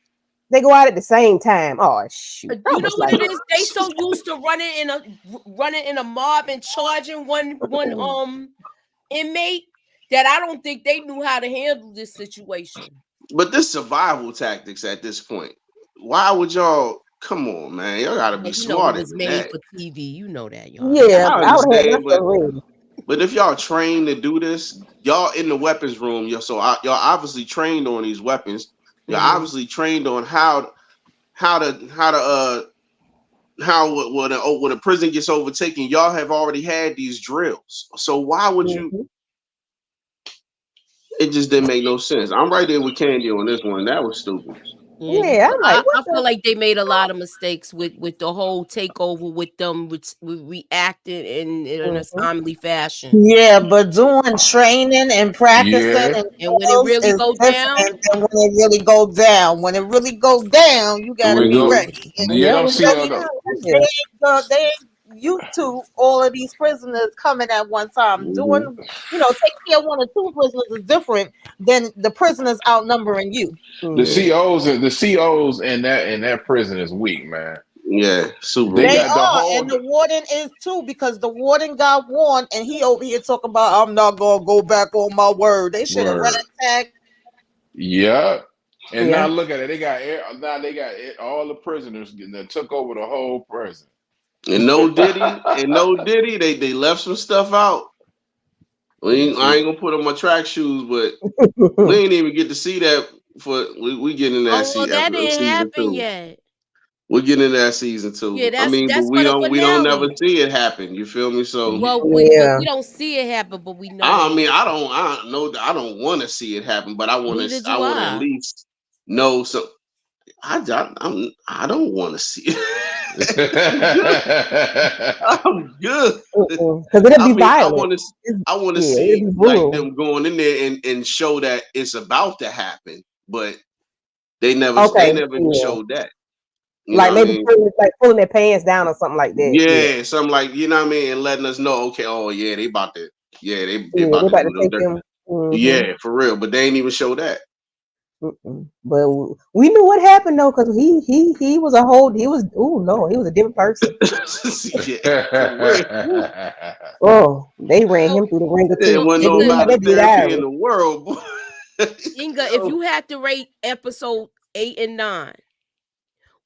They go out at the same time. Oh shoot. I You know was what like, it is? They so used to running in a mob and charging one inmate that I don't think they knew how to handle this situation. But this survival tactics at this point. Why would y'all come on, man? Y'all gotta be Well, you know it smarter was than made that. for TV. You know that, y'all. You yeah, I I would have had my understand, stuff ready. but if y'all trained to do this, y'all in the weapons room, y'all obviously trained on these weapons. You're hmm obviously trained on how when a prison gets overtaken, y'all have already had these drills. So why would you? Mhm. It just didn't make no sense. I'm right there with Candy on this one. That was stupid. Yeah, Yeah, I'm like, what I feel like they made a lot of mistakes with the whole takeover with them with reacting in a the? timely fashion. Yeah, but doing training and practicing Yeah. and And when it drills really is go down, different than when it really go down. When it really go down, you got to We be go. Mhm. ready. And Yeah, Yeah, don't when see it how really, the. goes down, they ain't used to all of these prisoners coming at one time. Doing, Mhm. taking care of one or two prisoners is different than the prisoners outnumbering you. The yeah. COs and the COs in that prison is weak, man. Yeah, super They They weak. got the are, whole. and the warden is too, because the warden got warned, and he over here talking about I'm not gonna go back on my word. They should have Word. ragtagged. Yeah. And now Yeah. look at it. Now they got all the prisoners that took over the whole prison. And no Diddy, they left some stuff out. I ain't gonna put on my track shoes, but we ain't even get to see that for we getting in that oh well, that didn't season happen two. yet. We're getting in that season Yeah, two. I mean, but that's for the we don't never finale. see it happen. You feel me? So Well, Yeah. we don't see it happen, but we know I it mean, happened. I don't know. I don't want to see it happen, but Neither I do want to at I. least know. So I don't want to see it. I'm good. I'm good. Because it'll I be mean, violent. I want to Yeah, see it'll it be like brutal. them going in there and show that it's about to happen, but they Okay. never even Yeah. showed that. You know Like what I maybe mean? pulling their pants down or something like that. Yeah. Yeah, something like you know what I mean, and letting us know, okay, oh yeah, they Yeah. about They're to about do to them take dirt. them. Mm-hmm. Yeah, for real, but they ain't even show that. But we knew what happened though, because he was a whole he was oh no, he was a different person. Yeah, for real. Woo. Oh, they ran So him through the ringer There too. so wasn't They no did him like Inga they matter did therapy in Iris. the world, boy. Inga, if Yo, you had to rate episode 8 and 9,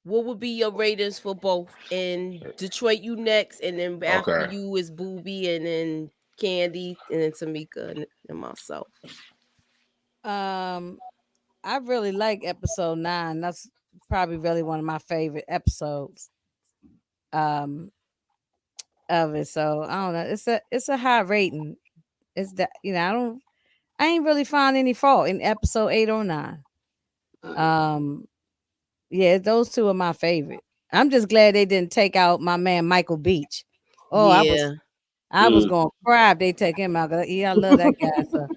what would be your ratings for both? And Detroit, you next, and then after Okay. you is Booby, and then Candy, and then Tamika, and myself. Um, I really like episode 9. That's probably really one of my favorite episodes. Um, of it. So I don't know. It's a high rating. It's that I ain't really find any fault in episode 8 or 9. Um, yeah, those two are my favorite. I'm just glad they didn't take out my man Michael Beach. Oh, Yeah. I was mm. gonna cry if they take him out. 'Cause, yeah, I love that guy. So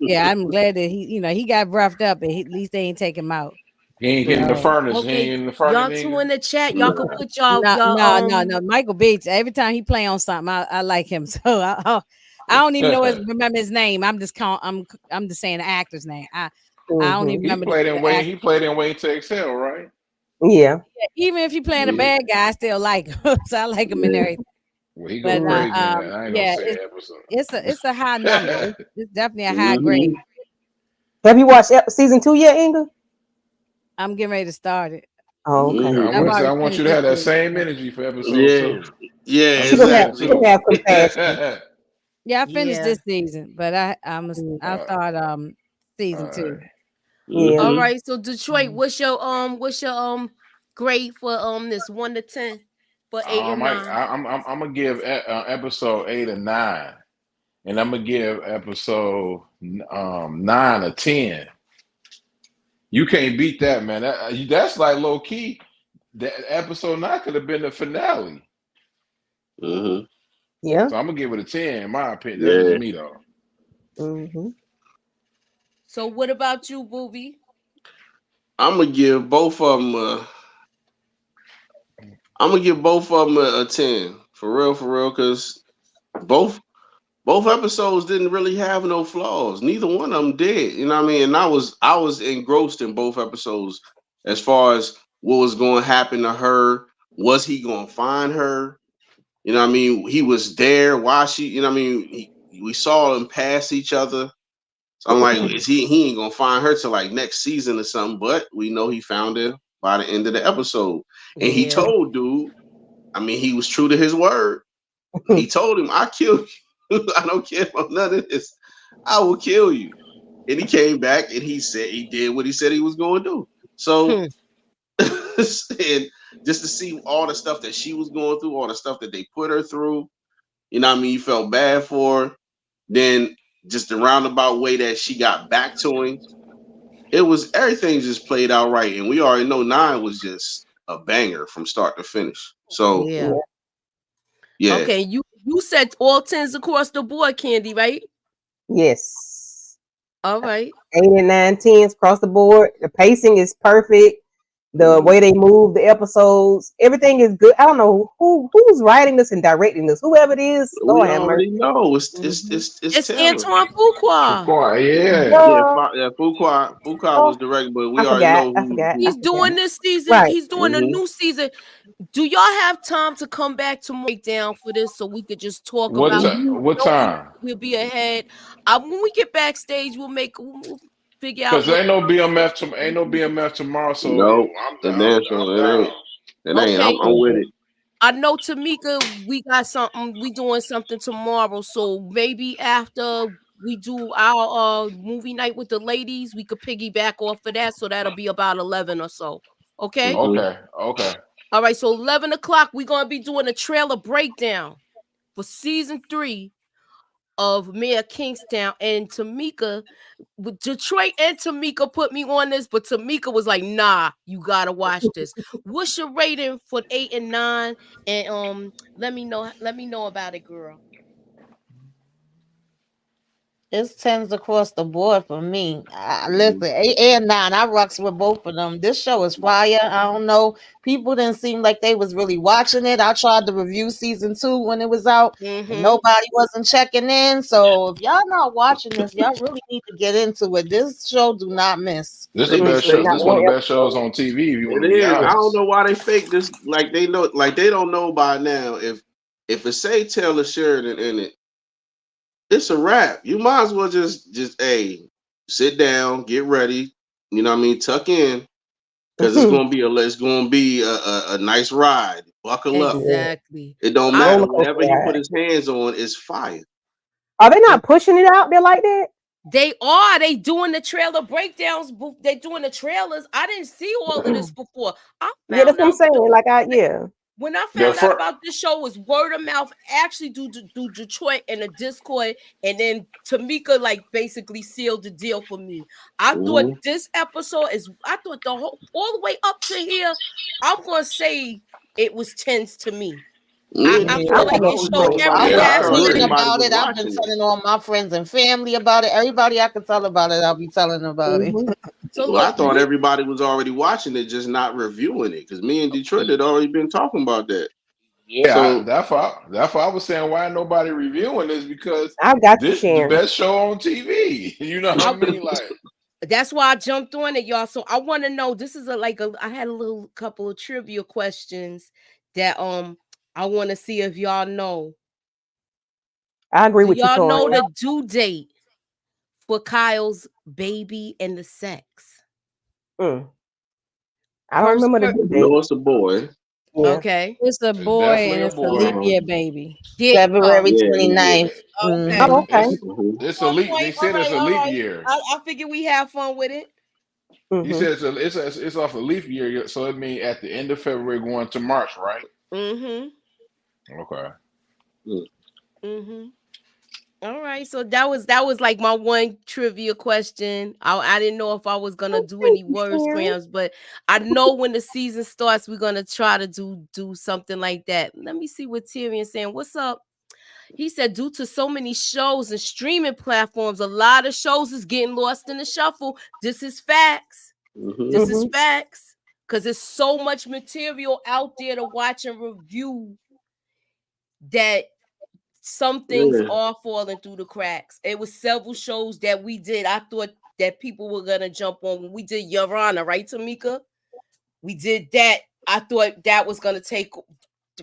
yeah, I'm glad that he got roughed up, and at least they ain't take him out. He ain't getting the Mhm. furnace. He ain't Okay, getting the furnace, y'all two nigga. in the chat. Y'all could Nah. put y'all No, y'all no, no, no. Michael Beach. Every time he play on something, I like him. So I don't even remember his name. I'm just saying the actor's name. I don't even Mhm. remember the actor. He played in Waiting to Exhale, right? Yeah. Even if he playing a Yeah. bad guy, I still like him. So I like him and Yeah. everything. Well, he go But Mhm. crazy in that. I ain't gonna yeah, say it's a high number. episode. It's definitely a high grade. Hmm. Have you watched season 2 yet, Inga? I'm getting ready to start it. Oh, okay. I Mm. I've want to say already I want finished you to this have that season. same So. energy for episode Yeah, two. yeah, I She need gonna have that she exactly. gonna too. have compassion. Yeah, I finished Yeah. this season, but Mm, I'll All start season right. 2. All Hmm. yeah. right. So Detroit, what's your grade for this 1 to 10 for 8 and 9? I'm gonna give episode 8 and 9, and I'm gonna give episode 9 or 10. You can't beat that, man. That's like low key. That episode 9 could have been the finale. Hmm. Yeah. So I'm gonna give it a 10, in my opinion. That's just Yeah, me though. Hmm. So what about you, Booby? I'm gonna give both of them. I'm gonna give both of them a 10 for real, because both both episodes didn't really have no flaws. Neither one of them did. You know what I mean? And I was engrossed in both episodes as far as what was going to happen to her. Was he going to find her? You know what I mean? He was there. Why she? You know what I mean? We saw them pass each other. So I'm like, is he ain't gonna find her till like next season or something? But we know he found her by the end of the episode, and he Yeah. told dude. I mean, he was true to his word. He told him, "I kill you. I don't care about none of this. I will kill you." And he came back and he said he did what he said he was going to do. So, Hmm. and just to see all the stuff that she was going through, all the stuff that they put her through, you know what I mean? You felt bad for her. Then just the roundabout way that she got back to him, it was everything just played out right. And we already know 9 was just a banger from start to finish. So, Yeah. yeah. Okay. You said all tens across the board, Candy, right? Yes. All right. 8 and 9, 10s across the board. The pacing is perfect. The Mhm. way they move the episodes, everything is good. I don't know who's writing this and directing this. Whoever it is, We Lord have mercy. already know Mhm. it's It's Taylor. Antoine Fuqua. Fuqua, yeah. Yeah, Duh. Fuqua Oh, was directed, but I we already forgot. know I forgot. I He's forgot. doing this season. Right. He's doing a hmm new season. Do y'all have time to come back to breakdown for this so we could just talk What about? ti- Mhm. what No, time? we'll be ahead. When we get backstage, we'll figure out Cause what. ain't no BMF tomorrow. So No, the damn I'm show it down. ain't. It ain't. Okay, I'm with it. I know Tamika. We got something. We doing something tomorrow. So maybe after we do our movie night with the ladies, we could piggyback off of that. So that'll be about 11 or so. Okay. Hmm. Okay. All right. So 11 o'clock, we're gonna be doing a trailer breakdown for season 3 of Mayor of Kingstown. And Tamika, with Detroit and Tamika put me on this, but Tamika was like, "Nah, you gotta watch this." What's your rating for 8 and 9? And let me know about it, girl. It's tens across the board for me. Listen, 8 and 9, I rocks with both of them. This show is fire. I don't know. People didn't seem like they was really watching it. I tried to review season 2 when it was out, and Mm-hmm. nobody wasn't checking in. So if y'all not watching this, y'all really need to get into it. This show do not miss. This the They be best show. fake. Not This one one of the best shows episode. on TV. If you want It to be is. I don't honest. know why they fake this. Like they know. Like they don't know by now. If it say Taylor Sheridan in it, it's a wrap. You might as well just sit down, get ready. You know what I mean? Tuck in, because it's gonna be a nice ride. Buckle up. Yeah. Exactly. It don't I matter. Roller coaster Whatever he put ride. his hands on is fire. Are they not pushing it out there like that? they doing the trailer breakdowns. They doing the trailers. I didn't see all of this before. I Yeah, that's found what I'm out saying. Like yeah. when I The found out first, about this show was word of mouth, actually do Detroit and a Discord, and then Tamika like basically sealed the deal for me. I thought Hmm. this episode I thought the whole all the way up to here, I'm gonna say it was tens to me. Yeah, I I feel Detroit like thought was it it was always showed talking great. about every that. I've been I last heard tweeting little. everybody about was it. I've been watching it. telling all my friends and family about it. Everybody I can tell about it, I'll be telling about it. Hmm. So Well, I look, thought everybody was already watching it, just not reviewing it. Because me and Detroit had already been talking about that. yeah, So that's why I was saying why nobody reviewing this because I got you, this the Sharon. best show on TV. You know what I I mean? Like that's why I jumped on it, y'all. So I want to know. This is I had a little couple of trivia questions that I want to see if y'all know. I agree Do with you, y'all Tori. know the due date for Kyle's baby and the sex? Mm. I don't remember the due date. No, it's a boy. Yeah. Okay. It's a It's boy definitely and a it's a leap boy. year baby. There you go. February Yeah, 29th. Okay. Oh, okay. It's Mhm. it's a On leap. They point. All said it's right. a All leap right. year. I figure we have fun with it. He Mm-hmm. said it's off a leap year, so it means at the end of February going to March, right? Mm-hmm. Okay. Mm-hmm. All right. So that was like my one trivia question. I didn't know if I was gonna Oh, do thank any you, word Sharon. scrams, but I know when the season starts, we're gonna try to do something like that. Let me see what Tyrion's saying. What's up? He said, due to so many shows and streaming platforms, a lot of shows is getting lost in the shuffle. This is facts. Mhm. This is Mm-hmm. facts. Because there's so much material out there to watch and review that some things Yeah. are falling through the cracks. It was several shows that we did. I thought that people were going to jump on when we did Your Honor, right, Tamika? We did that. I thought that was going to take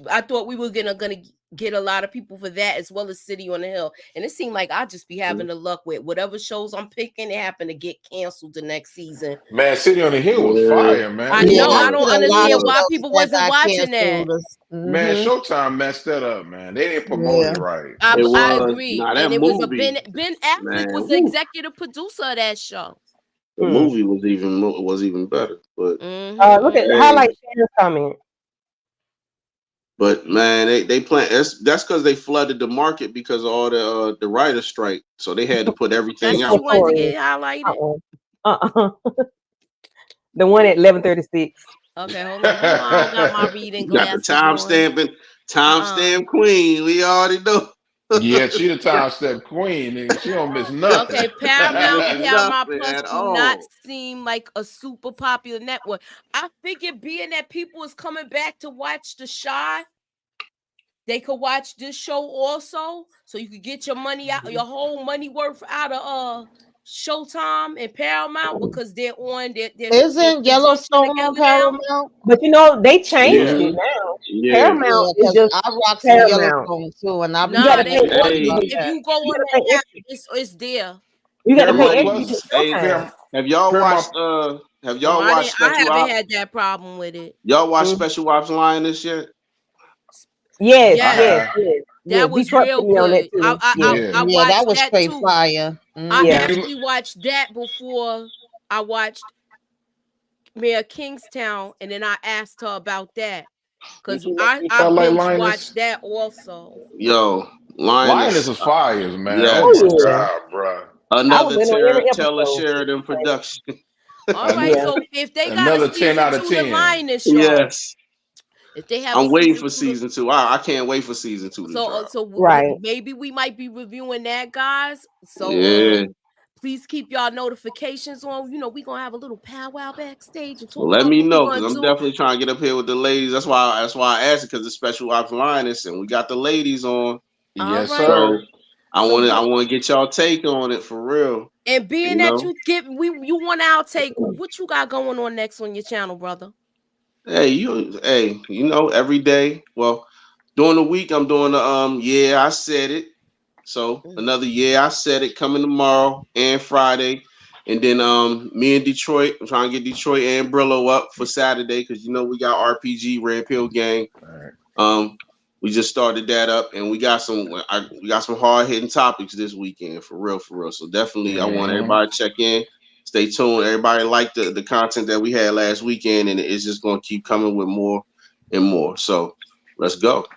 I thought we were gonna get a lot of people for that as well as City on the Hill. And it seemed like I'd just be having the luck with whatever shows I'm picking, it happened to get canceled the next season. Man, City on the Hill was Yeah. fire, man. I It Yeah, know. that's I was. don't been a lot of understand Was. why shows people that wasn't got watching that. canceled. Man, Mm-hmm. Showtime messed that up, man. They didn't promote Yeah. it right. It I was. agree. Nah, that And it was a movie, Ben Affleck man. was the Woo. executive producer of that show. The movie was even better. But Look at hey, highlight Sharon's comment. man, they plan. That's because they flooded the market because of all the writer strike. So they had to put That's everything what you out. wanted to Notorious. get highlighted. Uh-uh. The one at 11:36. Okay, hold on. You know I don't got my reading You got the glasses on. timestamp queen. We already know. Yeah, she the time step queen, and she don't miss Okay, nothing. She ain't Paramount and missing Paramount nothing Plus at do not all. seem like a super popular network. I figured being that people is coming back to watch The Shy, they could watch this show also, so you could get your money out, your whole money worth out of Showtime and Paramount because they're on they're Isn't conjunction Yellowstone on together now. Paramount? But you know, they changed Yeah, it Mm-hmm. now. yeah. Paramount Yeah, is because just I rock some Paramount. Yellowstone too, and I be You got Nah, to trying they pay to on extra to Hey, unlock get. if that. you go You on got to pay the app, extra. it's there. You got to pay Paramount extra hey, to get Plus, hey. Showtime. Have y'all Paramount. watched Have y'all watched I Special haven't Ops? had that problem with it. Y'all watched Mm. Special Ops Lioness yet? Yes, I Yes, yes, have. yes, yes. that was Detroit real put me on that good. too. Yes, Yeah. I Yeah, that watched was that straight too. fire. I yeah. Did you? actually watched that before I watched Mayor of Kingstown, and then I asked her about that Did because you? I You I saw like binge Linus? watched that also. Yo, Lioness Lioness. is fires, man. Oh Yes, my Oh yeah. god, bro. I was another in on every Taylor episode. Sheridan production. All right, An- Yeah. so if they got a Another 10 season out of two to 10. Lioness, y'all, Yes, if they have a I'm waiting season for two to season two. I can't wait for season two to drop. Right. maybe we might be reviewing that, guys. So Yeah, please keep y'all notifications on. We gonna have a little powwow backstage and talk let about me what we know because gonna I'm do. definitely trying to get up here with the ladies. That's why I asked it because it's Special Ops Lioness and we got the ladies on. All Yes, right. So sir. So I what? want to get y'all take on it for real. And being You that know, you you want our take, what you got going on next on your channel, brother? every day. Well, during the week I'm doing the yeah I said it. So Mm. another I said it coming tomorrow and Friday. And then me and Detroit, I'm trying to get Detroit and Brillo up for Saturday because we got RPG Red Pill Gang. All right. We just started that up and we got some hard hitting topics this weekend for real, for real. So definitely I want Mhm. everybody to check in. Stay tuned. Everybody like the content that we had last weekend and it's just gonna keep coming with more and more. So let's go.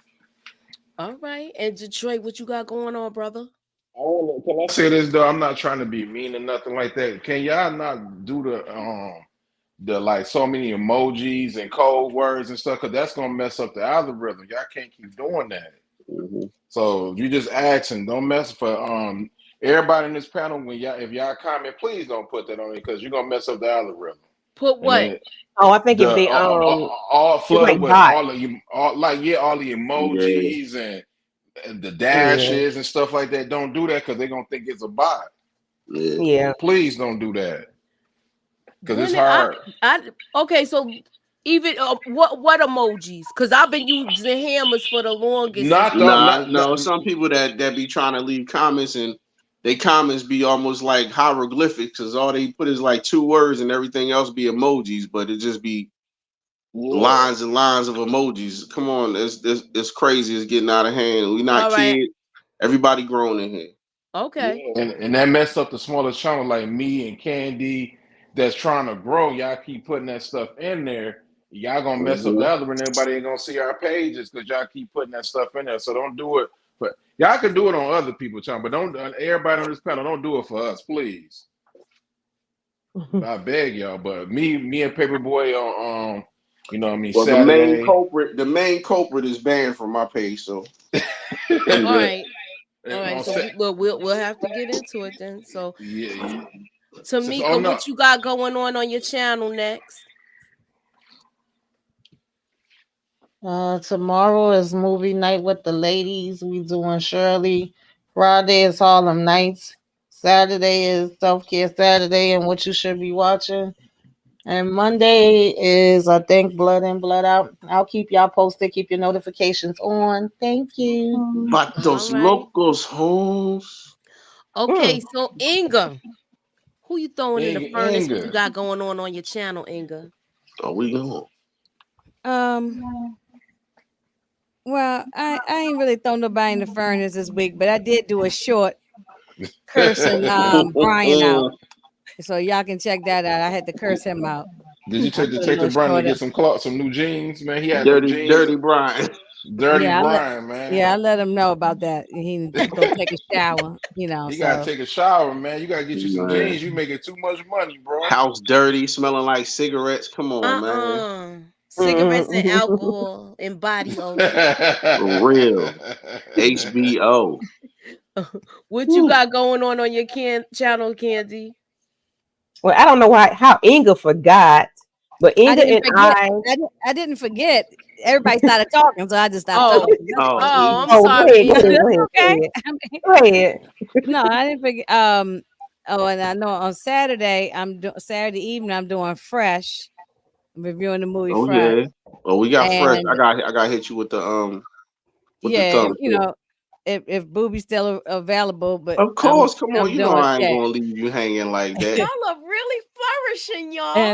All right. And Detroit, what you got going on, brother? Can I say this though? I'm not trying to be mean or nothing like that. Can y'all not do the like so many emojis and code words and stuff? Cause that's gonna mess up the algorithm. Y'all can't keep doing that. Mhm. So you just asking, don't mess for everybody in this panel. When y'all, if y'all comment, please don't put that on it because you're gonna mess up the algorithm. Put And what? then Oh, I think if the they all it's flooded like with dot. all of you, all the Yeah, emojis and the Yeah. dashes and stuff like that. Don't do that because they're gonna think it's a bot. yeah. Yeah. Please don't do that because it's When hard. okay, so even what emojis? Because I've been using hammers for the longest and Not stuff. the Nah, not, no, not some people that be trying to leave comments and they comments be almost like hieroglyphics because all they put is like two words and everything else be emojis, but it just be Yeah. lines and lines of emojis. Come on, it's crazy. It's getting out of hand. We not All right. kids. Everybody grown in here. Okay. Yeah. And that messed up the smaller channel like me and Candy that's trying to grow. Y'all keep putting that stuff in there. Y'all gonna mess up the Hmm. other one. Everybody ain't gonna see our pages because y'all keep putting that stuff in there. So don't do it. But y'all can do it on other people's channel, but don't everybody on this panel don't do it for us, please. I beg y'all. But me and Paperboy on you know what I mean Well, Saturday. the main culprit is banned from my page. So I'm All good. right. All right. On So we'll have to get into it then. So yeah, yeah. Since oh Tamika, no. what you got going on your channel next? Tomorrow is movie night with the ladies. We doing Shirley. Friday is Harlem Nights. Saturday is Self Care Saturday and what you should be watching. And Monday is I think Blood In, Blood Out. I'll keep y'all posted. Keep your notifications on. Thank you. All Vatos right. locos, hoes. Okay. So Inga, who you throwing in the furnace? What you Inga. got going on your channel, Inga? Oh, we going. Um, well, I ain't really thrown nobody in the furnace this week, but I did do a short cursing Brian out. So y'all can check that out. I had to curse him out. Did you I take put a Detective little Brian to short get up. some cloth, some new jeans? Man, he had them Dirty, jeans. dirty Brian. Dirty Yeah, Brian, man. I let him know about that. He needs to go take a shower, you know. He gotta So take a shower, man. You gotta get you some Man. jeans. You making too much money, bro. House dirty, smelling like cigarettes. Come on, man. Cigarettes and alcohol and body odor. For real. HBO. What you got going on your channel, Candy? Well, I don't know how Inga forgot, but I Inga didn't and forget. I. I didn't forget. Everybody started talking, so I just stopped Oh, talking. That's Oh, all. see. I'm Oh, go sorry, ahead, go Inga. ahead, go That's ahead, go okay. ahead. I mean, Go ahead. no, I didn't forget. Oh, and I know on Saturday Saturday evening I'm doing Fresh. I'm reviewing the movie Oh Fresh, yeah. Oh, we got fresh. and I got to hit you with the yeah, thumbs up. if Booby's still available, but Of course, come on. I'm You know doing I ain't yeah, gonna leave you hanging like Y'all that. are really flourishing, y'all.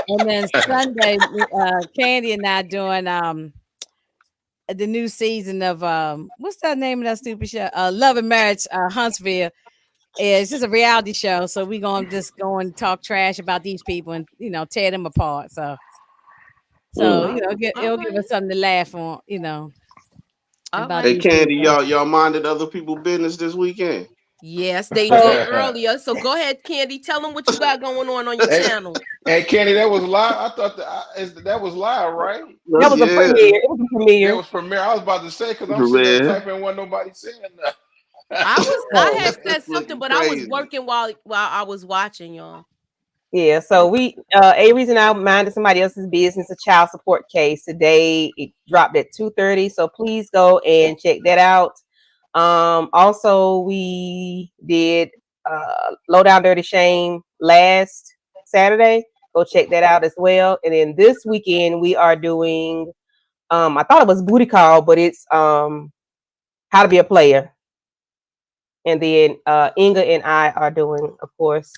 and then Sunday, Candy and I doing the new season of what's that name of that stupid show? Love and Marriage, Huntsville. Yeah, it's just a reality show, so we gonna just go and talk trash about these people and tear them apart. So Mm. All it'll give right. us something to laugh on, All about Hey, right. these Candy, people. y'all minded other people business this weekend? Yes, they did So, earlier. So go ahead, Candy. Tell them what you got going on your hey, channel. hey, Kenny, that was live. I thought that was live, right? that was a Yeah, premiere. It was a That premiere. was premiere. I was about to say because I'm sitting there man. typing, wasn't nobody saying nothing. I Oh, had said That's something, looking but I was crazy. working while I was watching y'all. yeah. So a reason I minded somebody else's business, a child support case today. It dropped at 2:30. So please go and check that out. Also we did Low Down Dirty Shame last Saturday. Go check that out as well. And then this weekend we are doing I thought it was Booty Call, but it's How to Be a Player. And then Inga and I are doing, of course,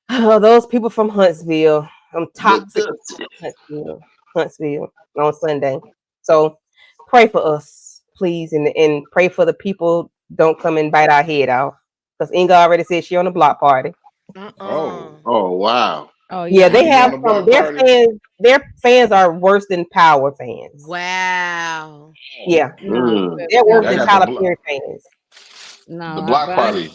those people from Huntsville. Toxic Huntsville on Sunday. So pray for us, please, and pray for the people don't come and bite our head off. Because Inga already said she on the block party. Oh, Oh wow. Oh Yeah, yeah, they Inga on have the some. block party. Their fans are worse than Power fans. Wow. Yeah, no, Mm. they're no, worse Y'all than got Tyler Perry fans. the no, block but party.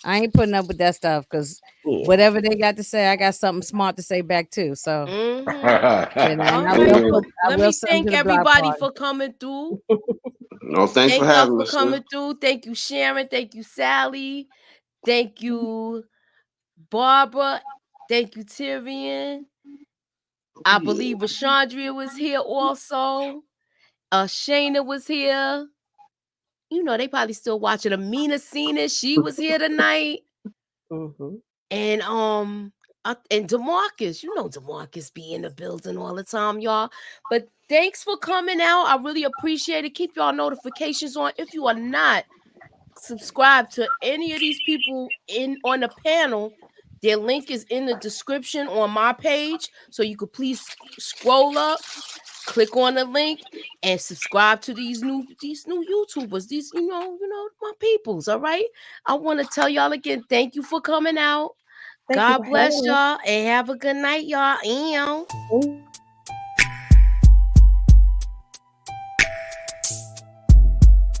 I ain't putting up with that stuff because Yeah. whatever they got to say, I got something smart to say back too. So Mm-hmm. and All I right. will Well, put, Mm. I let will me send them thank to the block everybody party. for coming through. No, thanks for Thank y'all having for us, sis. coming through. Thank you, Sharon. Thank you, Sally. Thank you, Barbara. Thank you, Tyrion. I Yeah. believe Rashandria was here also. Shayna was here. They probably still watching. Amina Sina, she was here tonight. Hmm. And and Demarcus, Demarcus be in the building all the time, y'all. But thanks for coming out. I really appreciate it. Keep y'all notifications on. If you are not subscribed to any of these people on the panel, Their link is in the description on my page, so you could please scroll up, click on the link, and subscribe to these new YouTubers. These my peoples. All right. I want to tell y'all again, thank you for coming out. Thank you God for bless having y'all and have a good night, y'all. me.